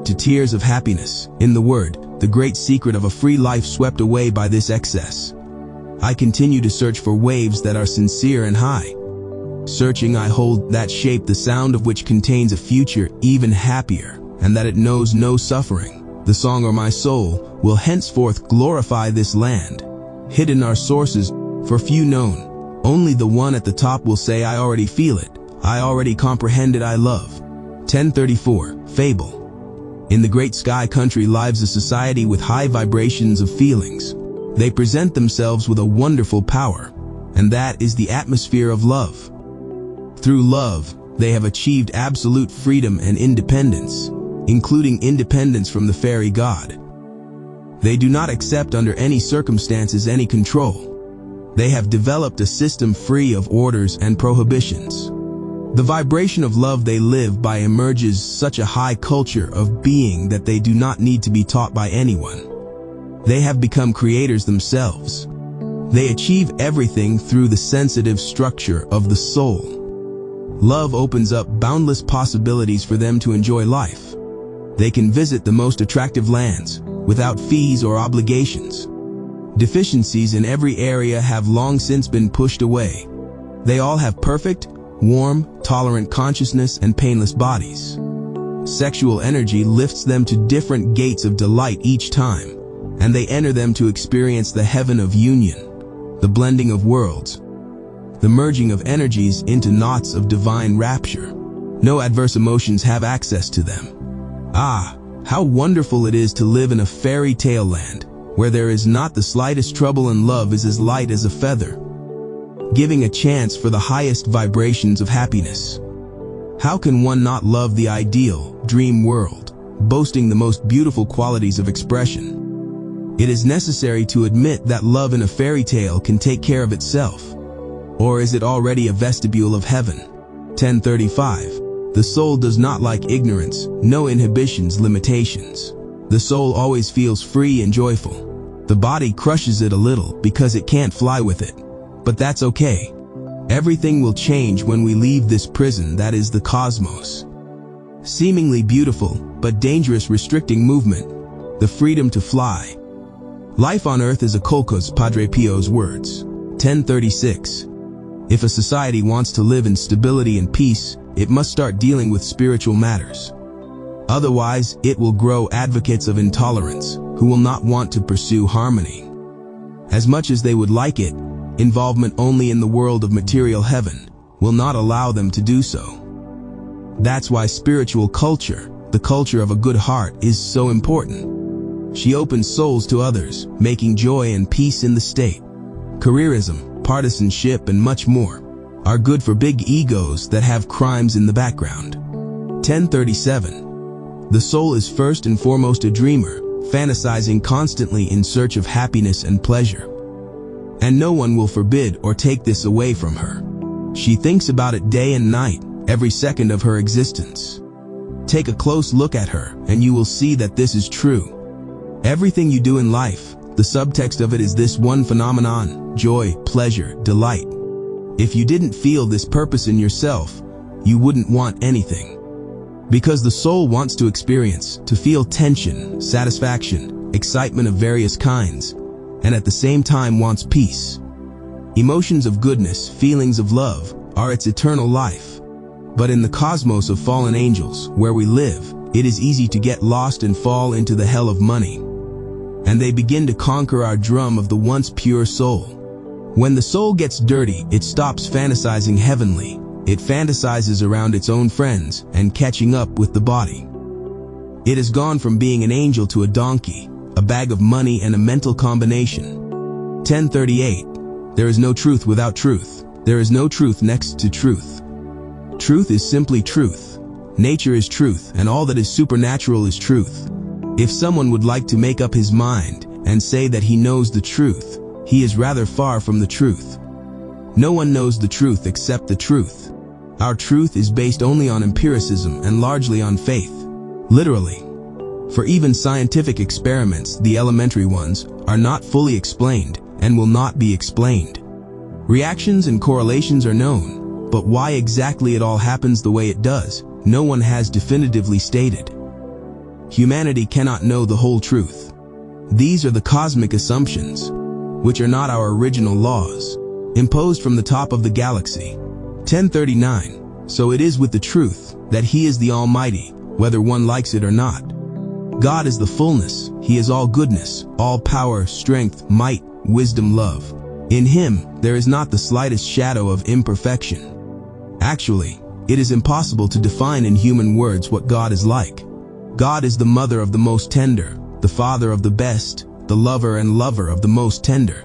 to tears of happiness. In the word, the great secret of a free life swept away by this excess. I continue to search for waves that are sincere and high. Searching, I hold that shape, the sound of which contains a future even happier, and that it knows no suffering. The song of my soul will henceforth glorify this land. Hidden are sources, for few known. Only the one at the top will say, I already feel it. I already comprehend it, I love. 1034, Fable. In the great sky country lives a society with high vibrations of feelings. They present themselves with a wonderful power, and that is the atmosphere of love. Through love, they have achieved absolute freedom and independence, including independence from the fairy god. They do not accept under any circumstances any control. They have developed a system free of orders and prohibitions. The vibration of love they live by emerges such a high culture of being that they do not need to be taught by anyone. They have become creators themselves. They achieve everything through the sensitive structure of the soul. Love opens up boundless possibilities for them to enjoy life. They can visit the most attractive lands without fees or obligations. Deficiencies in every area have long since been pushed away. They all have perfect, warm, tolerant consciousness and painless bodies. Sexual energy lifts them to different gates of delight each time, and they enter them to experience the heaven of union, the blending of worlds, the merging of energies into knots of divine rapture. No adverse emotions have access to them. Ah, how wonderful it is to live in a fairy tale land, where there is not the slightest trouble and love is as light as a feather, giving a chance for the highest vibrations of happiness. How can one not love the ideal, dream world, boasting the most beautiful qualities of expression? It is necessary to admit that love in a fairy tale can take care of itself. Or is it already a vestibule of heaven? 1035. The soul does not like ignorance, no inhibitions, limitations. The soul always feels free and joyful. The body crushes it a little because it can't fly with it. But that's okay. Everything will change when we leave this prison that is the cosmos. Seemingly beautiful, but dangerous, restricting movement. The freedom to fly. Life on earth is a kolkhoz, Padre Pio's words. 1036. If a society wants to live in stability and peace, it must start dealing with spiritual matters. Otherwise, it will grow advocates of intolerance, who will not want to pursue harmony. As much as they would like it, involvement only in the world of material heaven will not allow them to do so. That's why spiritual culture, the culture of a good heart, is so important. She opens souls to others, making joy and peace in the state. Careerism, partisanship, and much more are good for big egos that have crimes in the background. 1037. The soul is first and foremost a dreamer, fantasizing constantly in search of happiness and pleasure. And no one will forbid or take this away from her. She thinks about it day and night, every second of her existence. Take a close look at her, and you will see that this is true. Everything you do in life, the subtext of it is this one phenomenon: joy, pleasure, delight. If you didn't feel this purpose in yourself, you wouldn't want anything. Because the soul wants to experience, to feel tension, satisfaction, excitement of various kinds, and at the same time wants peace. Emotions of goodness, feelings of love, are its eternal life. But in the cosmos of fallen angels, where we live, it is easy to get lost and fall into the hell of money. And they begin to conquer our drum of the once pure soul. When the soul gets dirty, it stops fantasizing heavenly. It fantasizes around its own friends and catching up with the body. It has gone from being an angel to a donkey, a bag of money and a mental combination. 1038. There is no truth without truth. There is no truth next to truth. Truth is simply truth. Nature is truth, and all that is supernatural is truth. If someone would like to make up his mind and say that he knows the truth, he is rather far from the truth. No one knows the truth except the truth. Our truth is based only on empiricism and largely on faith. Literally. For even scientific experiments, the elementary ones, are not fully explained and will not be explained. Reactions and correlations are known, but why exactly it all happens the way it does, no one has definitively stated. Humanity cannot know the whole truth. These are the cosmic assumptions, which are not our original laws, imposed from the top of the galaxy. 1039. So it is with the truth that He is the Almighty, whether one likes it or not. God is the fullness. He is all goodness, all power, strength, might, wisdom, love. In Him, there is not the slightest shadow of imperfection. Actually, it is impossible to define in human words what God is like. God is the mother of the most tender, the father of the best, the lover and lover of the most tender.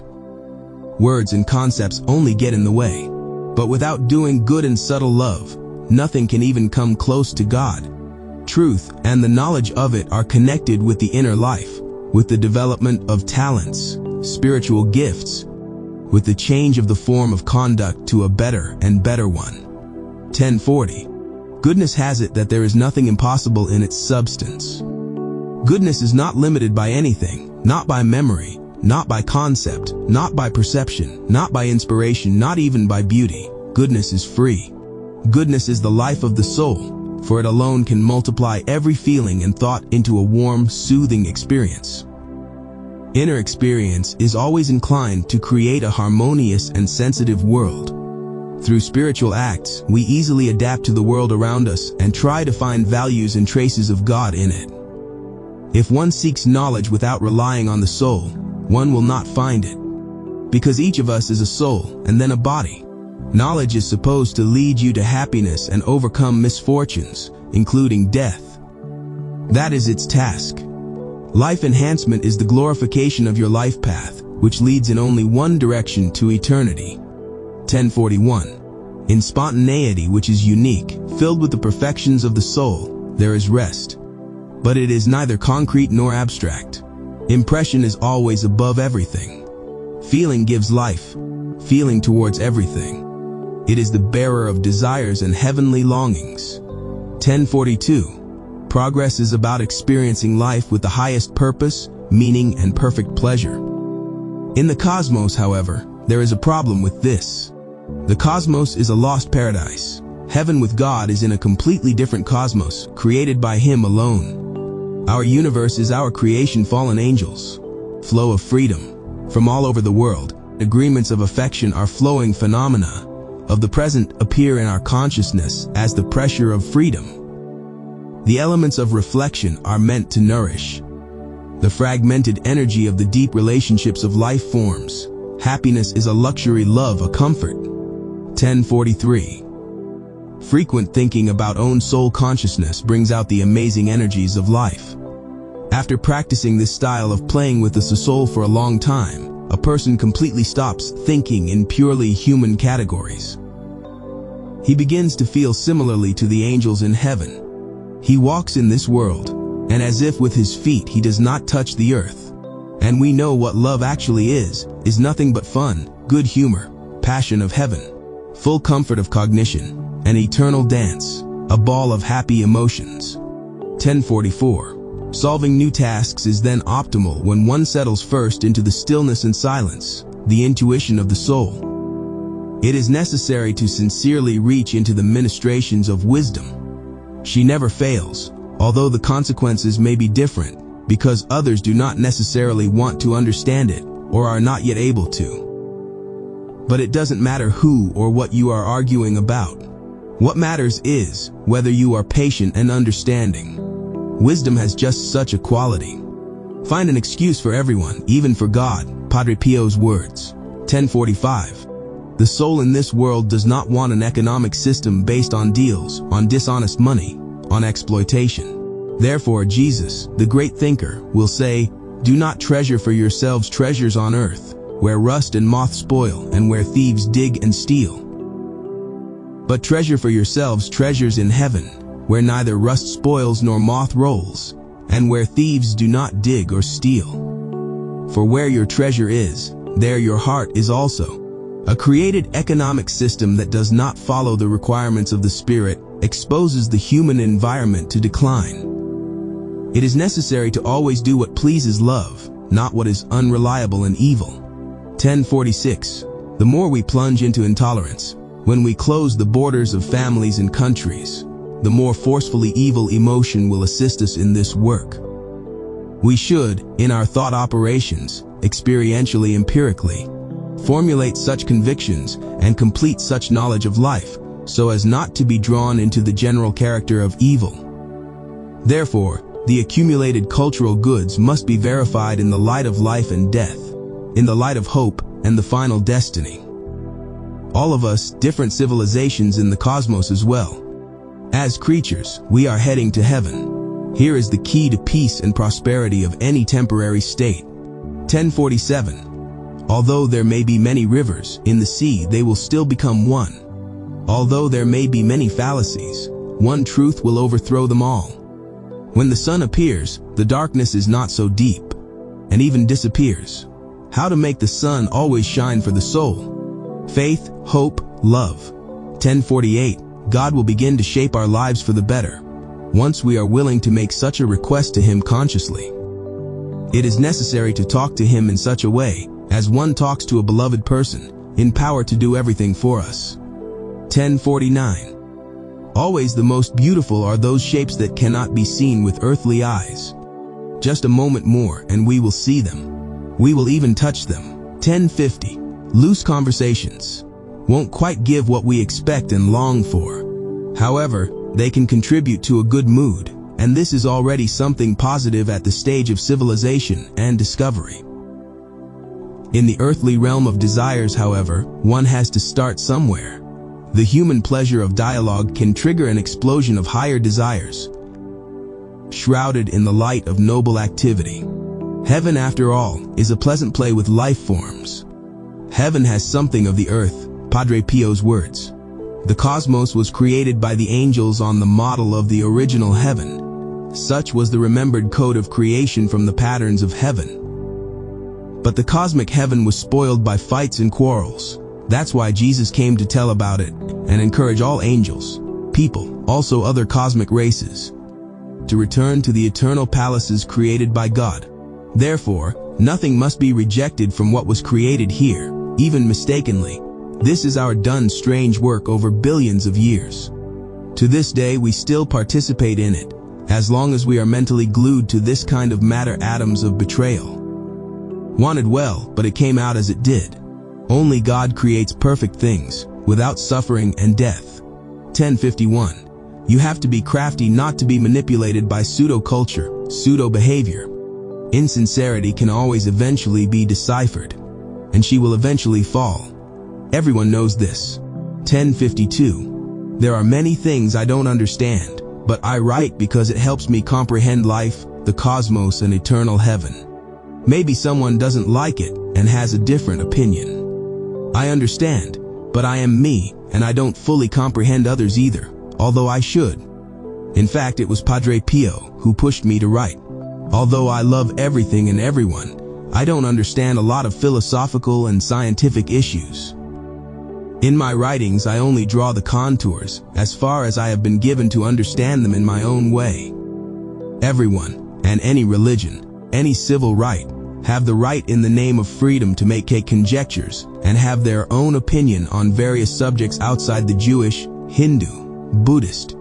Words and concepts only get in the way. But without doing good and subtle love, nothing can even come close to God. Truth and the knowledge of it are connected with the inner life, with the development of talents, spiritual gifts, with the change of the form of conduct to a better and better one. 1040. Goodness has it that there is nothing impossible in its substance. Goodness is not limited by anything, not by memory, not by concept, not by perception, not by inspiration, not even by beauty. Goodness is free. Goodness is the life of the soul, for it alone can multiply every feeling and thought into a warm, soothing experience. Inner experience is always inclined to create a harmonious and sensitive world. Through spiritual acts, we easily adapt to the world around us and try to find values and traces of God in it. If one seeks knowledge without relying on the soul, one will not find it. Because each of us is a soul and then a body. Knowledge is supposed to lead you to happiness and overcome misfortunes, including death. That is its task. Life enhancement is the glorification of your life path, which leads in only one direction to eternity. 1041. In spontaneity, which is unique, filled with the perfections of the soul, there is rest. But it is neither concrete nor abstract. Impression is always above everything. Feeling gives life, feeling towards everything. It is the bearer of desires and heavenly longings. 1042. Progress is about experiencing life with the highest purpose, meaning, and perfect pleasure. In the cosmos, however, there is a problem with this. The cosmos is a lost paradise. Heaven with God is in a completely different cosmos, created by Him alone. Our universe is our creation, fallen angels. Flow of freedom. From all over the world, agreements of affection are flowing phenomena of the present appear in our consciousness as the pressure of freedom. The elements of reflection are meant to nourish the fragmented energy of the deep relationships of life forms. Happiness is a luxury, love a comfort. 1043. Frequent thinking about own soul consciousness brings out the amazing energies of life. After practicing this style of playing with the soul for a long time, a person completely stops thinking in purely human categories. He begins to feel similarly to the angels in heaven. He walks in this world, and as if with his feet he does not touch the earth. And we know what love actually is nothing but fun, good humor, passion of heaven, full comfort of cognition, an eternal dance, a ball of happy emotions. 1044. Solving new tasks is then optimal when one settles first into the stillness and silence, the intuition of the soul. It is necessary to sincerely reach into the ministrations of wisdom. She never fails, although the consequences may be different, because others do not necessarily want to understand it, or are not yet able to. But it doesn't matter who or what you are arguing about. What matters is whether you are patient and understanding. Wisdom has just such a quality. Find an excuse for everyone, even for God, Padre Pio's words. 1045. The soul in this world does not want an economic system based on deals, on dishonest money, on exploitation. Therefore, Jesus, the great thinker, will say, "Do not treasure for yourselves treasures on earth, where rust and moth spoil and where thieves dig and steal, But treasure for yourselves treasures in heaven, where neither rust spoils nor moth rolls, and where thieves do not dig or steal. For where your treasure is, there your heart is also. A created economic system that does not follow the requirements of the Spirit exposes the human environment to decline. It is necessary to always do what pleases love, not what is unreliable and evil. 1046. The more we plunge into intolerance, when we close the borders of families and countries, the more forcefully evil emotion will assist us in this work. We should, in our thought operations, experientially, empirically, formulate such convictions and complete such knowledge of life, so as not to be drawn into the general character of evil. Therefore, the accumulated cultural goods must be verified in the light of life and death, in the light of hope and the final destiny. All of us, different civilizations in the cosmos as well. As creatures, we are heading to heaven. Here is the key to peace and prosperity of any temporary state. 1047. Although there may be many rivers in the sea, they will still become one. Although there may be many fallacies, one truth will overthrow them all. When the sun appears, the darkness is not so deep, and even disappears. How to make the sun always shine for the soul? Faith, hope, love. 1048. God will begin to shape our lives for the better, once we are willing to make such a request to Him consciously. It is necessary to talk to Him in such a way, as one talks to a beloved person, in power to do everything for us. 1049. Always the most beautiful are those shapes that cannot be seen with earthly eyes. Just a moment more and we will see them. We will even touch them. 1050. Loose conversations won't quite give what we expect and long for. However, they can contribute to a good mood, and this is already something positive at the stage of civilization and discovery. In the earthly realm of desires, however, one has to start somewhere. The human pleasure of dialogue can trigger an explosion of higher desires, shrouded in the light of noble activity. Heaven, after all, is a pleasant play with life forms. Heaven has something of the earth, Padre Pio's words. The cosmos was created by the angels on the model of the original heaven. Such was the remembered code of creation from the patterns of heaven. But the cosmic heaven was spoiled by fights and quarrels. That's why Jesus came to tell about it and encourage all angels, people, also other cosmic races, to return to the eternal palaces created by God. Therefore, nothing must be rejected from what was created here, even mistakenly. This is our done strange work over billions of years. To this day we still participate in it, as long as we are mentally glued to this kind of matter atoms of betrayal. Wanted well, but it came out as it did. Only God creates perfect things, without suffering and death. 1051. You have to be crafty not to be manipulated by pseudo-culture, pseudo-behavior. Insincerity can always eventually be deciphered, and she will eventually fall. Everyone knows this. 1052. There are many things I don't understand, but I write because it helps me comprehend life, the cosmos, and eternal heaven. Maybe someone doesn't like it and has a different opinion. I understand, but I am me, and I don't fully comprehend others either, although I should. In fact, it was Padre Pio who pushed me to write. Although I love everything and everyone, I don't understand a lot of philosophical and scientific issues. In my writings, I only draw the contours, as far as I have been given to understand them in my own way. Everyone, and any religion, any civil right, have the right in the name of freedom to make conjectures and have their own opinion on various subjects outside the Jewish, Hindu, Buddhist,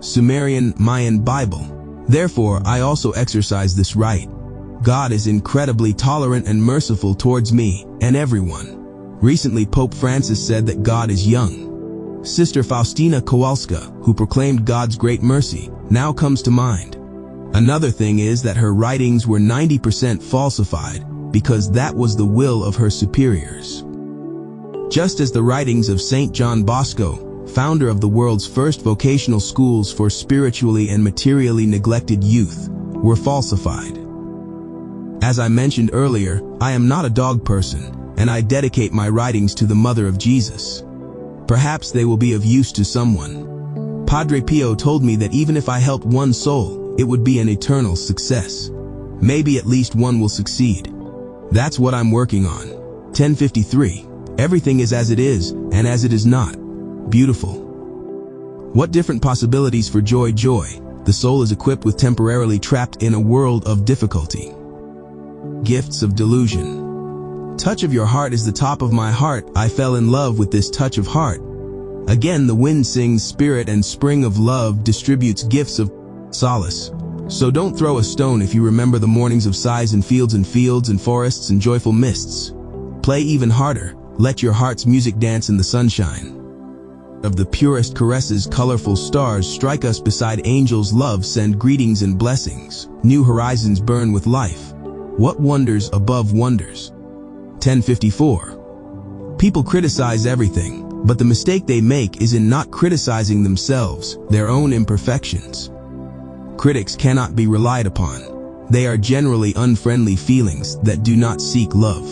Sumerian, Mayan Bible. Therefore, I also exercise this right. God is incredibly tolerant and merciful towards me and everyone. Recently, Pope Francis said that God is young. Sister Faustina Kowalska, who proclaimed God's great mercy, now comes to mind. Another thing is that her writings were 90% falsified because that was the will of her superiors. Just as the writings of St. John Bosco, founder of the world's first vocational schools for spiritually and materially neglected youth, were falsified. As I mentioned earlier, I am not a dog person, and I dedicate my writings to the Mother of Jesus. Perhaps they will be of use to someone. Padre Pio told me that even if I helped one soul, it would be an eternal success. Maybe at least one will succeed. That's what I'm working on. 1053. Everything is as it is, and as it is not. Beautiful. What different possibilities for joy. The soul is equipped with temporarily trapped in a world of difficulty. Gifts of delusion. Touch of your heart is the top of my heart. I fell in love with this touch of heart. Again the wind sings, spirit and spring of love distributes gifts of solace. So don't throw a stone if you remember the mornings of sighs in fields and forests and joyful mists. Play even harder, let your heart's music dance in the sunshine. Of the purest caresses, colorful stars strike us beside angels' love, send greetings and blessings. New horizons burn with life. What wonders above wonders. 1054. People criticize everything, but the mistake they make is in not criticizing themselves, their own imperfections. Critics cannot be relied upon. They are generally unfriendly feelings that do not seek love.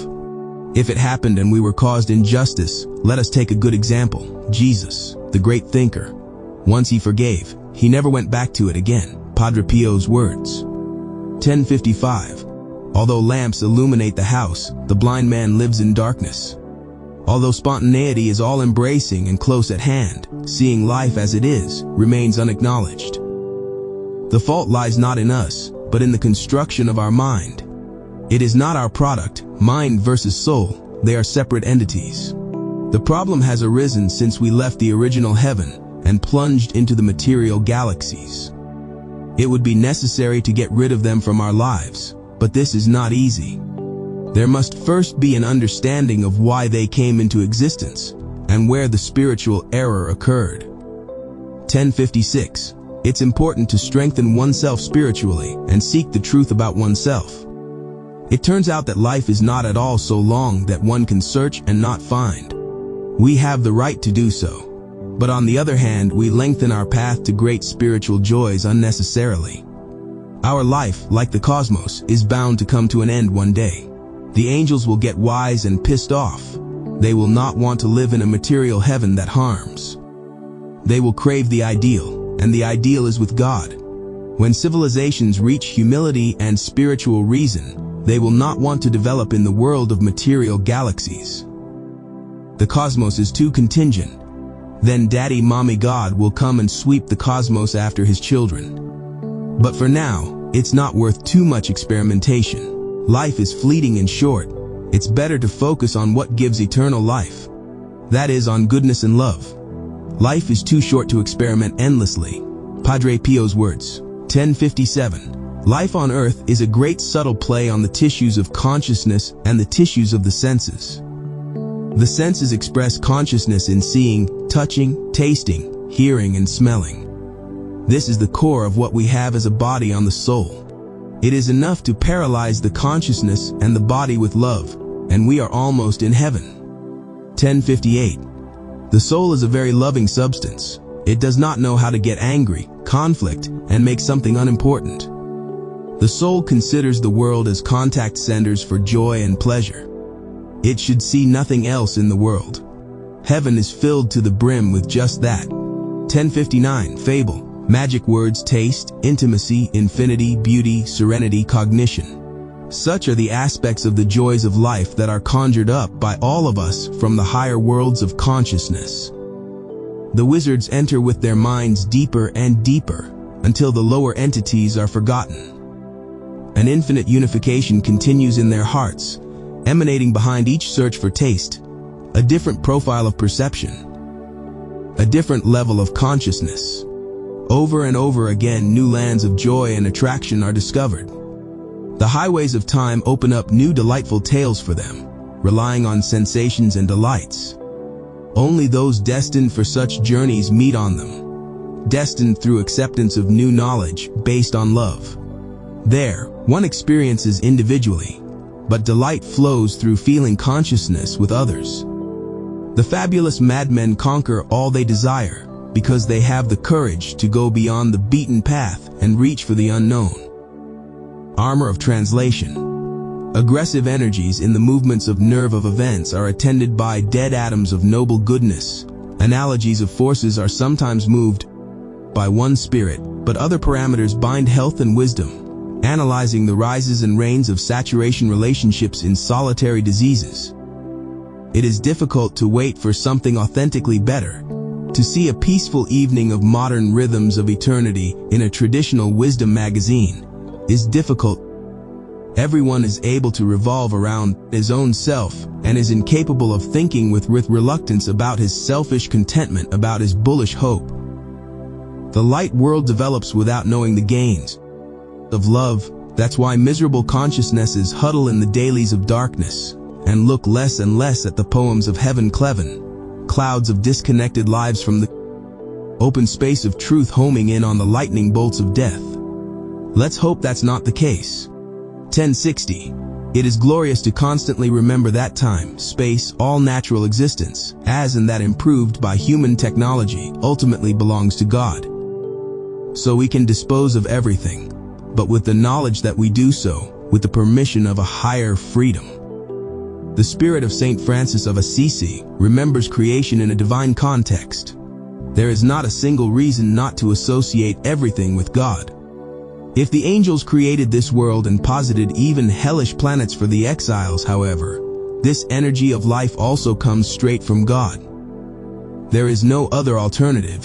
If it happened and we were caused injustice, let us take a good example. Jesus, the great thinker. Once he forgave, he never went back to it again. Padre Pio's words. 1055. Although lamps illuminate the house, the blind man lives in darkness. Although spontaneity is all-embracing and close at hand, seeing life as it is remains unacknowledged. The fault lies not in us, but in the construction of our mind. It is not our product, mind versus soul, they are separate entities. The problem has arisen since we left the original heaven and plunged into the material galaxies. It would be necessary to get rid of them from our lives, but this is not easy. There must first be an understanding of why they came into existence and where the spiritual error occurred. 1056. It's important to strengthen oneself spiritually and seek the truth about oneself. It turns out that life is not at all so long that one can search and not find. We have the right to do so. But on the other hand, we lengthen our path to great spiritual joys unnecessarily. Our life, like the cosmos, is bound to come to an end one day. The angels will get wise and pissed off. They will not want to live in a material heaven that harms. They will crave the ideal, and the ideal is with God. When civilizations reach humility and spiritual reason, they will not want to develop in the world of material galaxies. The cosmos is too contingent. Then Daddy Mommy God will come and sweep the cosmos after his children. But for now, it's not worth too much experimentation. Life is fleeting and short. It's better to focus on what gives eternal life. That is, on goodness and love. Life is too short to experiment endlessly. Padre Pio's words. 1057. Life on earth is a great subtle play on the tissues of consciousness and the tissues of the senses. The senses express consciousness in seeing, touching, tasting, hearing, and smelling. This is the core of what we have as a body on the soul. It is enough to paralyze the consciousness and the body with love, and we are almost in heaven. 1058. The soul is a very loving substance. It does not know how to get angry, conflict, and make something unimportant. The soul considers the world as contact centers for joy and pleasure. It should see nothing else in the world. Heaven is filled to the brim with just that. 1059. Fable. Magic words: taste, intimacy, infinity, beauty, serenity, cognition. Such are the aspects of the joys of life that are conjured up by all of us from the higher worlds of consciousness. The wizards enter with their minds deeper and deeper until the lower entities are forgotten. An infinite unification continues in their hearts, emanating behind each search for taste, a different profile of perception, a different level of consciousness. Over and over again, new lands of joy and attraction are discovered. The highways of time open up new delightful tales for them, relying on sensations and delights. Only those destined for such journeys meet on them, destined through acceptance of new knowledge based on love. There, one experiences individually, but delight flows through feeling consciousness with others. The fabulous madmen conquer all they desire because they have the courage to go beyond the beaten path and reach for the unknown. Armor of translation. Aggressive energies in the movements of nerve of events are attended by dead atoms of noble goodness, Analogies of forces are sometimes moved by one spirit, but other parameters bind health and wisdom, analyzing the rises and reigns of saturation relationships in solitary diseases. It is difficult to wait for something authentically better. To see a peaceful evening of modern rhythms of eternity in a traditional wisdom magazine is difficult. Everyone is able to revolve around his own self and is incapable of thinking with reluctance about his selfish contentment, about his bullish hope. The light world develops without knowing the gains of love. That's why miserable consciousnesses huddle in the dailies of darkness and look less and less at the poems of heaven cleaven, clouds of disconnected lives from the open space of truth homing in on the lightning bolts of death. Let's hope that's not the case. 1060. It is glorious to constantly remember that time, space, all natural existence, as and that improved by human technology, ultimately belongs to God. So we can dispose of everything, but with the knowledge that we do so, with the permission of a higher freedom. The spirit of Saint Francis of Assisi remembers creation in a divine context. There is not a single reason not to associate everything with God. If the angels created this world and posited even hellish planets for the exiles, however, this energy of life also comes straight from God. There is no other alternative.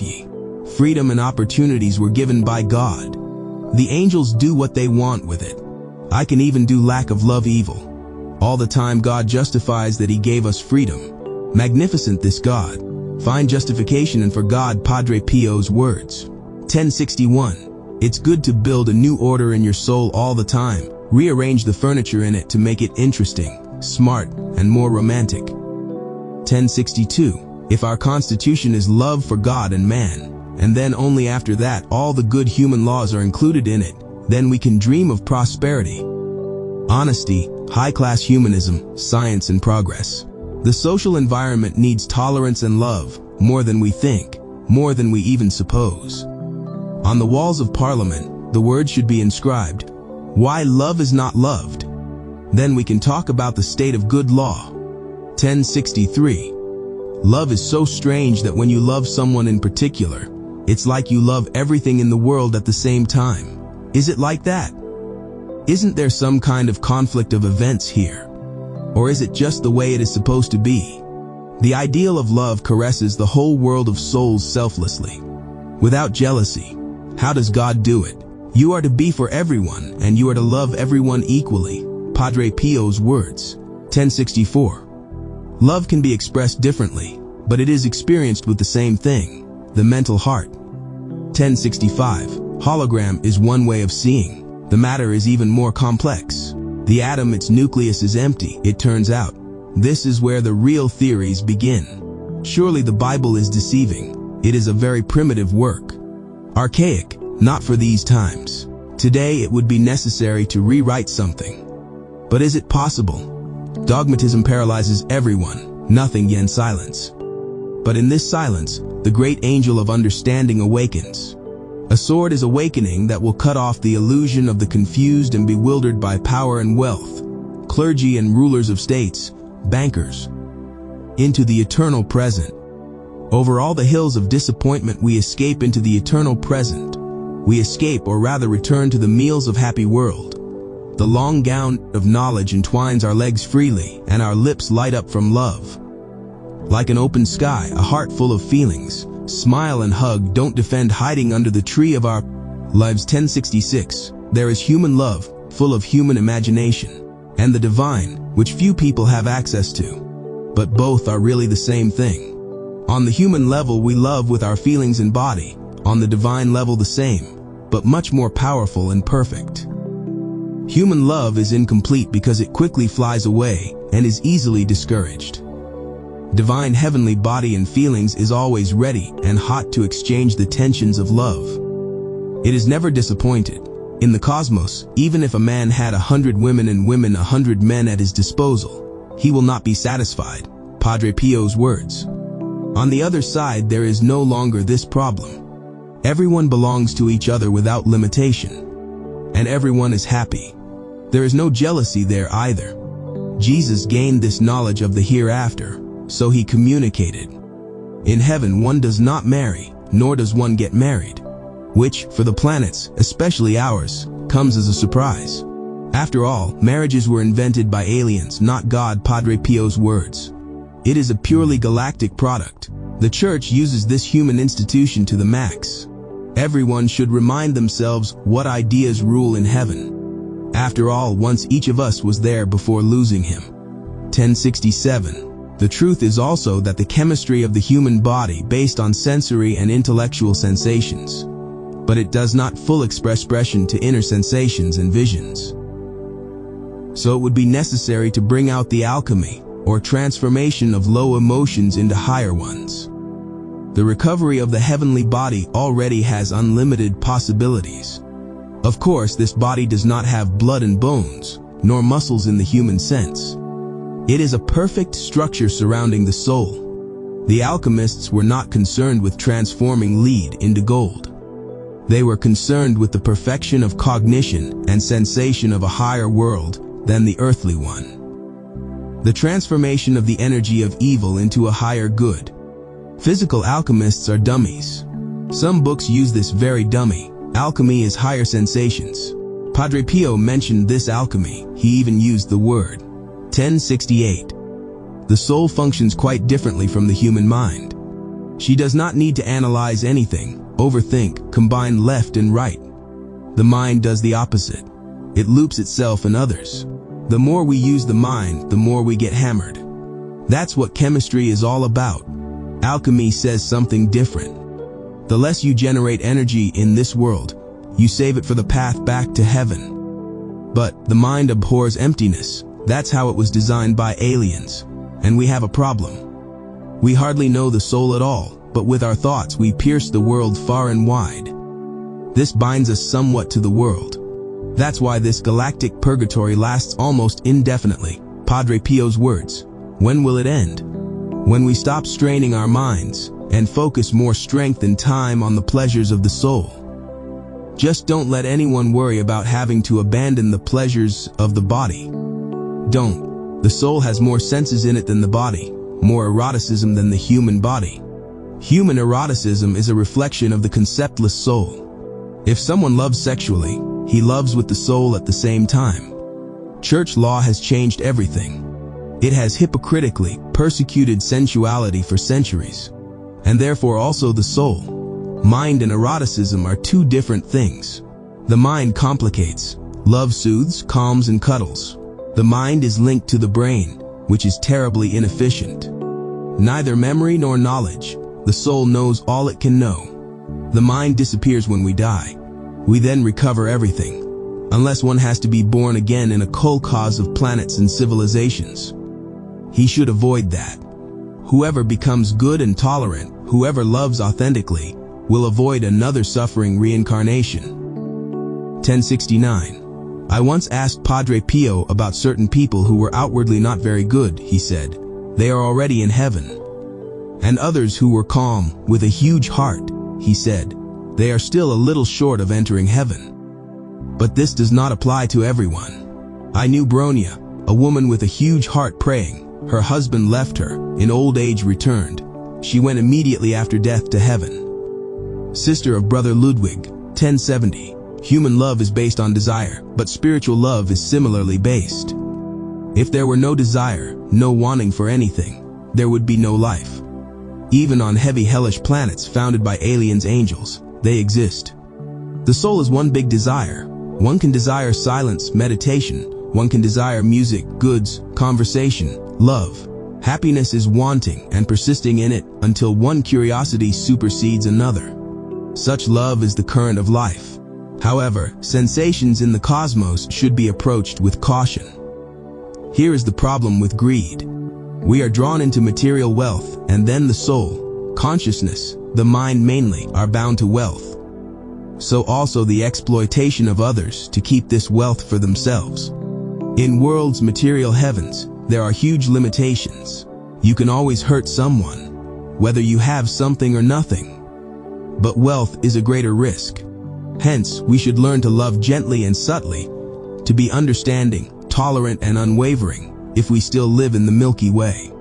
Freedom and opportunities were given by God. The angels do what they want with it. I can even do lack of love evil. All the time God justifies that he gave us freedom. Magnificent this God. Find justification and for God Padre Pio's words. 1061. It's good to build a new order in your soul all the time. Rearrange the furniture in it to make it interesting, smart, and more romantic. 1062. If our constitution is love for God and man, and then only after that all the good human laws are included in it, then we can dream of prosperity, honesty, high-class humanism, science, and progress. The social environment needs tolerance and love, more than we think, more than we even suppose. On the walls of Parliament, the words should be inscribed, "Why love is not loved." Then we can talk about the state of good law. 1063. Love is so strange that when you love someone in particular, it's like you love everything in the world at the same time. Is it like that? Isn't there some kind of conflict of events here? Or is it just the way it is supposed to be? The ideal of love caresses the whole world of souls selflessly, without jealousy. How does God do it? You are to be for everyone, and you are to love everyone equally. Padre Pio's words. 1064. Love can be expressed differently, but it is experienced with the same thing, the mental heart. 1065. Hologram is one way of seeing. The matter is even more complex. The atom, its nucleus is empty, it turns out. This is where the real theories begin. Surely the Bible is deceiving. It is a very primitive work. Archaic, not for these times. Today it would be necessary to rewrite something. But is it possible? Dogmatism paralyzes everyone, nothing yen silence. But in this silence, the great angel of understanding awakens. A sword is awakening that will cut off the illusion of the confused and bewildered by power and wealth, clergy and rulers of states, bankers, into the eternal present. Over all the hills of disappointment we escape into the eternal present. We escape, or rather return to the meals of happy world. The long gown of knowledge entwines our legs freely, and our lips light up from love. Like an open sky, a heart full of feelings. Smile and hug, don't defend hiding under the tree of our lives. 1066. There is human love, full of human imagination, and the divine, which few people have access to. But both are really the same thing. On the human level we love with our feelings and body, on the divine level the same, but much more powerful and perfect. Human love is incomplete because it quickly flies away and is easily discouraged. Divine heavenly body and feelings is always ready and hot to exchange the tensions of love. It is never disappointed. In the cosmos, even if a man had 100 women and women 100 men at his disposal, he will not be satisfied. Padre Pio's words. On the other side, there is no longer this problem. Everyone belongs to each other without limitation, and everyone is happy. There is no jealousy there either. Jesus gained this knowledge of the hereafter, so he communicated. In heaven one does not marry, nor does one get married, which, for the planets, especially ours, comes as a surprise. After all, marriages were invented by aliens, not God. Padre Pio's words. It is a purely galactic product. The Church uses this human institution to the max. Everyone should remind themselves what ideas rule in heaven. After all, once each of us was there before losing him. 1067. The truth is also that the chemistry of the human body based on sensory and intellectual sensations, but it does not full expression to inner sensations and visions. So it would be necessary to bring out the alchemy, or transformation of low emotions into higher ones. The recovery of the heavenly body already has unlimited possibilities. Of course, this body does not have blood and bones, nor muscles in the human sense. It is a perfect structure surrounding the soul. The alchemists were not concerned with transforming lead into gold. They were concerned with the perfection of cognition and sensation of a higher world than the earthly one. The transformation of the energy of evil into a higher good. Physical alchemists are dummies. Some books use this very dummy. Alchemy is higher sensations. Padre Pio mentioned this alchemy. He even used the word. 1068. The soul functions quite differently from the human mind. She does not need to analyze anything, overthink, combine left and right. The mind does the opposite. It loops itself and others. The more we use the mind, the more we get hammered. That's what chemistry is all about. Alchemy says something different. The less you generate energy in this world, you save it for the path back to heaven. But the mind abhors emptiness. That's how it was designed by aliens. And we have a problem. We hardly know the soul at all, but with our thoughts we pierce the world far and wide. This binds us somewhat to the world. That's why this galactic purgatory lasts almost indefinitely. Padre Pio's words. When will it end? When we stop straining our minds and focus more strength and time on the pleasures of the soul. Just don't let anyone worry about having to abandon the pleasures of the body. Don't. The soul has more senses in it than the body, more eroticism than the human body. Human eroticism is a reflection of the conceptless soul. If someone loves sexually, he loves with the soul at the same time. Church law has changed everything. It has hypocritically persecuted sensuality for centuries, and therefore also the soul. Mind and eroticism are two different things. The mind complicates. Love soothes, calms, and cuddles. The mind is linked to the brain, which is terribly inefficient. Neither memory nor knowledge. The soul knows all it can know. The mind disappears when we die. We then recover everything, unless one has to be born again in a kolkhoz of planets and civilizations. He should avoid that. Whoever becomes good and tolerant, whoever loves authentically, will avoid another suffering reincarnation. 1069. I once asked Padre Pio about certain people who were outwardly not very good. He said, they are already in heaven. And others who were calm, with a huge heart, he said, they are still a little short of entering heaven. But this does not apply to everyone. I knew Bronia, a woman with a huge heart praying. Her husband left her, in old age returned. She went immediately after death to heaven. Sister of Brother Ludwig, 1070. Human love is based on desire, but spiritual love is similarly based. If there were no desire, no wanting for anything, there would be no life. Even on heavy hellish planets founded by aliens, angels, they exist. The soul is one big desire. One can desire silence, meditation. One can desire music, goods, conversation, love. Happiness is wanting and persisting in it until one curiosity supersedes another. Such love is the current of life. However, sensations in the cosmos should be approached with caution. Here is the problem with greed. We are drawn into material wealth, and then the soul, consciousness, the mind mainly, are bound to wealth. So also the exploitation of others to keep this wealth for themselves. In world's material heavens, there are huge limitations. You can always hurt someone, whether you have something or nothing. But wealth is a greater risk. Hence, we should learn to love gently and subtly, to be understanding, tolerant and unwavering, if we still live in the Milky Way.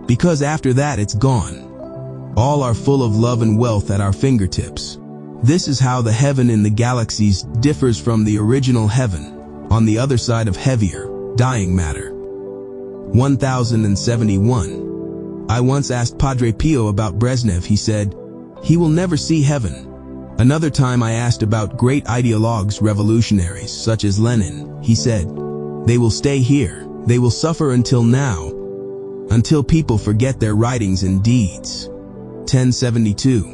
Because after that it's gone. All are full of love and wealth at our fingertips. This is how the heaven in the galaxies differs from the original heaven, on the other side of heavier, dying matter. 1071. I once asked Padre Pio about Brezhnev. He said, "He will never see heaven." Another time I asked about great ideologues, revolutionaries such as Lenin. He said, "They will stay here. They will suffer until now, until people forget their writings and deeds." 1072.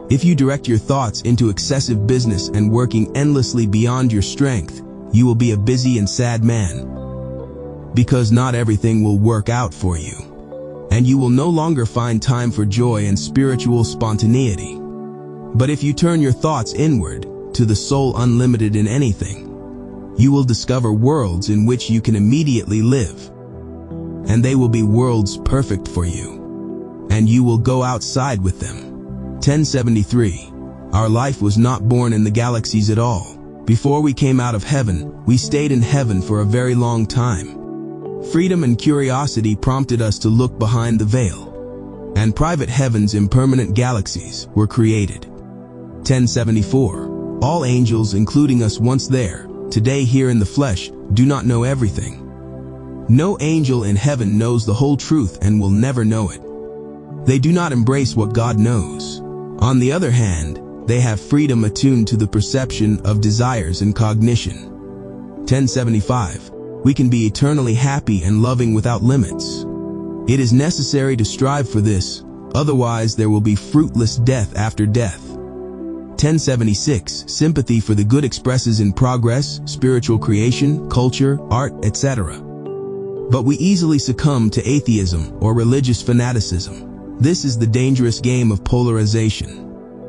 If you direct your thoughts into excessive business and working endlessly beyond your strength, you will be a busy and sad man, because not everything will work out for you, and you will no longer find time for joy and spiritual spontaneity. But if you turn your thoughts inward, to the soul unlimited in anything, you will discover worlds in which you can immediately live, and they will be worlds perfect for you, and you will go outside with them. 1073. Our life was not born in the galaxies at all. Before we came out of heaven, we stayed in heaven for a very long time. Freedom and curiosity prompted us to look behind the veil, and private heavens, impermanent galaxies, were created. 1074. All angels, including us once there, today here in the flesh, do not know everything. No angel in heaven knows the whole truth and will never know it. They do not embrace what God knows. On the other hand, they have freedom attuned to the perception of desires and cognition. 1075. We can be eternally happy and loving without limits. It is necessary to strive for this, otherwise there will be fruitless death after death. 1076. Sympathy for the good expresses in progress, spiritual creation, culture, art, etc. But we easily succumb to atheism or religious fanaticism. This is the dangerous game of polarization.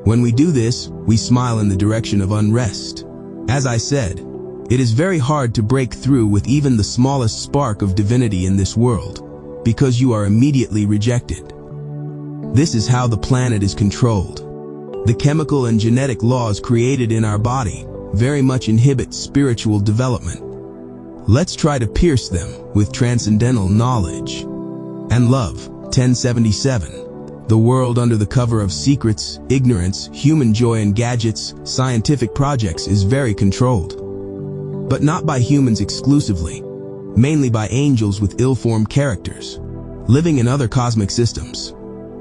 When we do this, we smile in the direction of unrest. As I said, it is very hard to break through with even the smallest spark of divinity in this world, because you are immediately rejected. This is how the planet is controlled. The chemical and genetic laws created in our body very much inhibit spiritual development. Let's try to pierce them with transcendental knowledge and love. 1077. The world under the cover of secrets, ignorance, human joy and gadgets, scientific projects is very controlled. But not by humans exclusively, mainly by angels with ill-formed characters, living in other cosmic systems.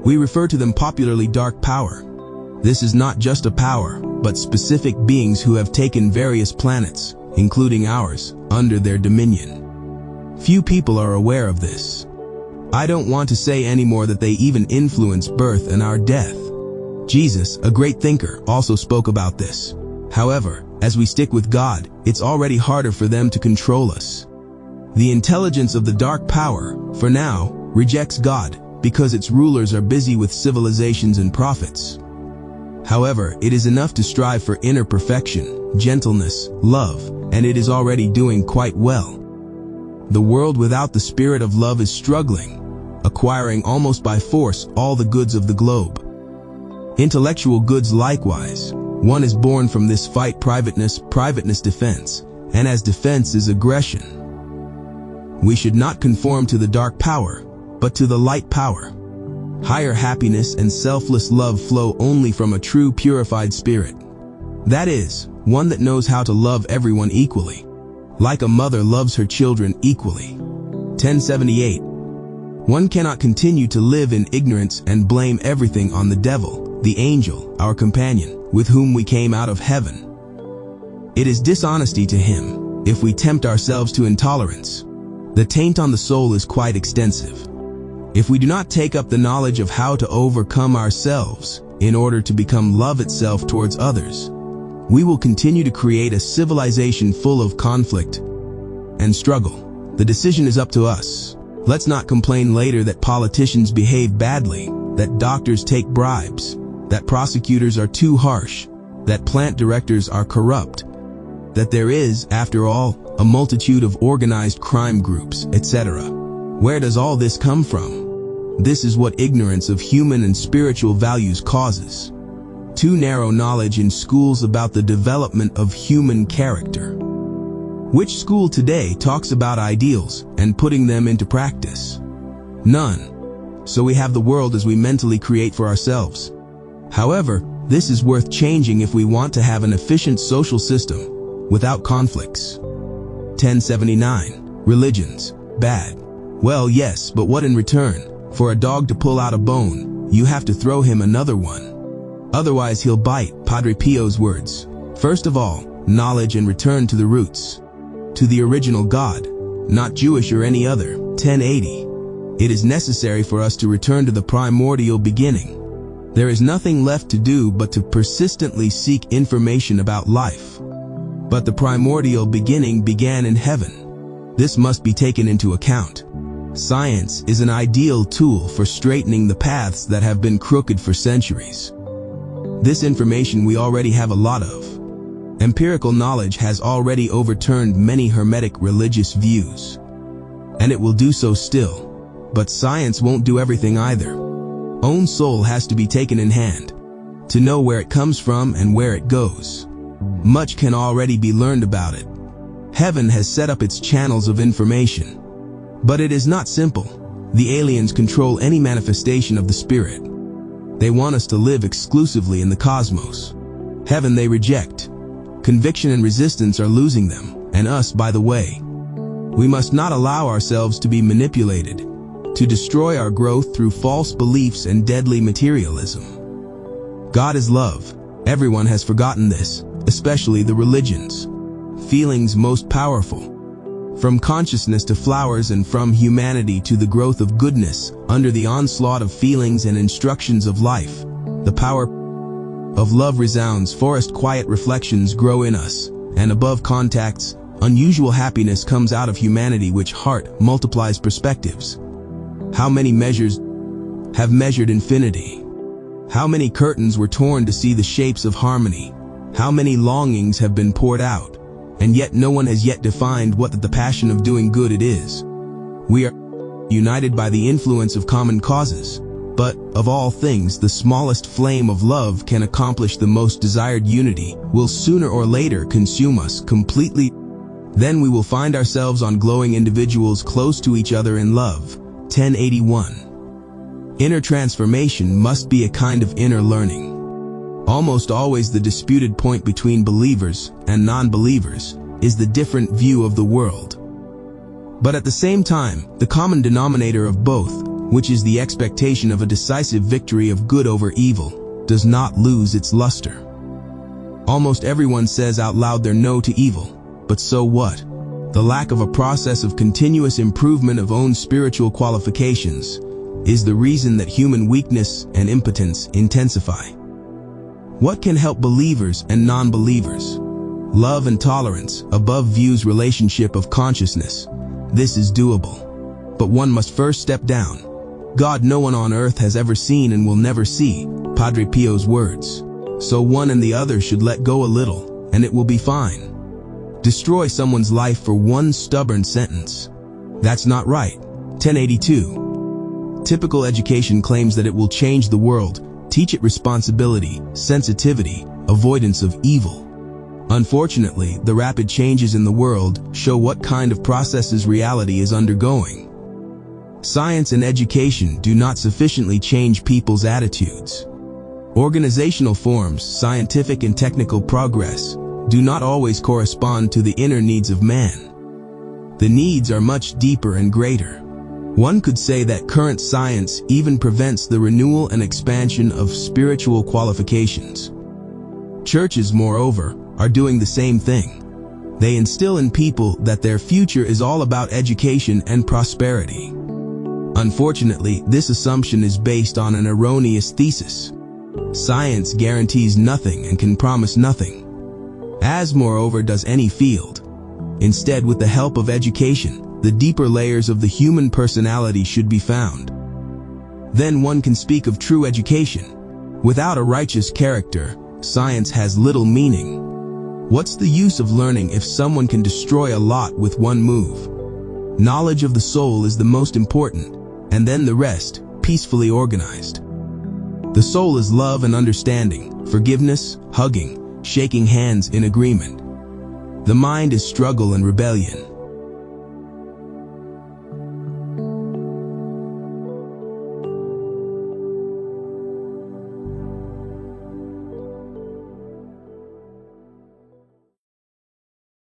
We refer to them popularly dark power. This is not just a power, but specific beings who have taken various planets, including ours, under their dominion. Few people are aware of this. I don't want to say anymore that they even influence birth and our death. Jesus, a great thinker, also spoke about this. However, as we stick with God, it's already harder for them to control us. The intelligence of the dark power, for now, rejects God because its rulers are busy with civilizations and profits. However, it is enough to strive for inner perfection, gentleness, love, and it is already doing quite well. The world without the spirit of love is struggling, acquiring almost by force all the goods of the globe. Intellectual goods likewise. One is born from this fight: privateness defense, and as defense is aggression. We should not conform to the dark power, but to the light power. Higher happiness and selfless love flow only from a true purified spirit. That is, one that knows how to love everyone equally, like a mother loves her children equally. 1078. One cannot continue to live in ignorance and blame everything on the devil, the angel, our companion, with whom we came out of heaven. It is dishonesty to him if we tempt ourselves to intolerance. The taint on the soul is quite extensive. If we do not take up the knowledge of how to overcome ourselves in order to become love itself towards others, we will continue to create a civilization full of conflict and struggle. The decision is up to us. Let's not complain later that politicians behave badly, that doctors take bribes, that prosecutors are too harsh, that plant directors are corrupt, that there is, after all, a multitude of organized crime groups, etc. Where does all this come from? This is what ignorance of human and spiritual values causes. Too narrow knowledge in schools about the development of human character. Which school today talks about ideals and putting them into practice? None. so we have the world as we mentally create for ourselves. However, this is worth changing if we want to have an efficient social system without conflicts. 1079. Religions. Bad. Well, yes, but what in return? For a dog to pull out a bone, you have to throw him another one. Otherwise he'll bite, Padre Pio's words. First of all, knowledge and return to the roots. To the original God, not Jewish or any other. 1080. It is necessary for us to return to the primordial beginning. There is nothing left to do but to persistently seek information about life. But the primordial beginning began in heaven. This must be taken into account. Science is an ideal tool for straightening the paths that have been crooked for centuries. This information we already have a lot of. Empirical knowledge has already overturned many hermetic religious views. And it will do so still. But science won't do everything either. Own soul has to be taken in hand, to know where it comes from and where it goes. Much can already be learned about it. Heaven has set up its channels of information. But it is not simple. The aliens control any manifestation of the spirit. They want us to live exclusively in the cosmos. Heaven they reject. Conviction and resistance are losing them, and us by the way. We must not allow ourselves to be manipulated, to destroy our growth through false beliefs and deadly materialism. God is love. Everyone has forgotten this, especially the religions. Feelings most powerful. From consciousness to flowers and from humanity to the growth of goodness, under the onslaught of feelings and instructions of life, the power of love resounds. Forest quiet reflections grow in us, and above contacts, unusual happiness comes out of humanity which heart multiplies perspectives. How many measures have measured infinity? How many curtains were torn to see the shapes of harmony? How many longings have been poured out? And yet no one has yet defined what the passion of doing good it is. We are united by the influence of common causes, but of all things the smallest flame of love can accomplish the most desired unity, will sooner or later consume us completely. Then we will find ourselves on glowing individuals close to each other in love. 1081. Inner transformation must be a kind of inner learning. Almost always the disputed point between believers and non-believers is the different view of the world. But at the same time, the common denominator of both, which is the expectation of a decisive victory of good over evil, does not lose its luster. Almost everyone says out loud their no to evil, but so what? The lack of a process of continuous improvement of own spiritual qualifications is the reason that human weakness and impotence intensify. What can help believers and non-believers? Love and tolerance above views relationship of consciousness. This is doable. But one must first step down. God no one on earth has ever seen and will never see, Padre Pio's words. So one and the other should let go a little, and it will be fine. Destroy someone's life for one stubborn sentence. That's not right. 1082. Typical education claims that it will change the world. Teach it responsibility, sensitivity, avoidance of evil. Unfortunately, the rapid changes in the world show what kind of processes reality is undergoing. Science and education do not sufficiently change people's attitudes. Organizational forms, scientific and technical progress, do not always correspond to the inner needs of man. The needs are much deeper and greater. One could say that current science even prevents the renewal and expansion of spiritual qualifications. Churches, moreover, are doing the same thing. They instill in people that their future is all about education and prosperity. Unfortunately, this assumption is based on an erroneous thesis. Science guarantees nothing and can promise nothing, as moreover does any field. Instead, with the help of education, the deeper layers of the human personality should be found. Then one can speak of true education. Without a righteous character, science has little meaning. What's the use of learning if someone can destroy a lot with one move? Knowledge of the soul is the most important, and then the rest, peacefully organized. The soul is love and understanding, forgiveness, hugging, shaking hands in agreement. The mind is struggle and rebellion.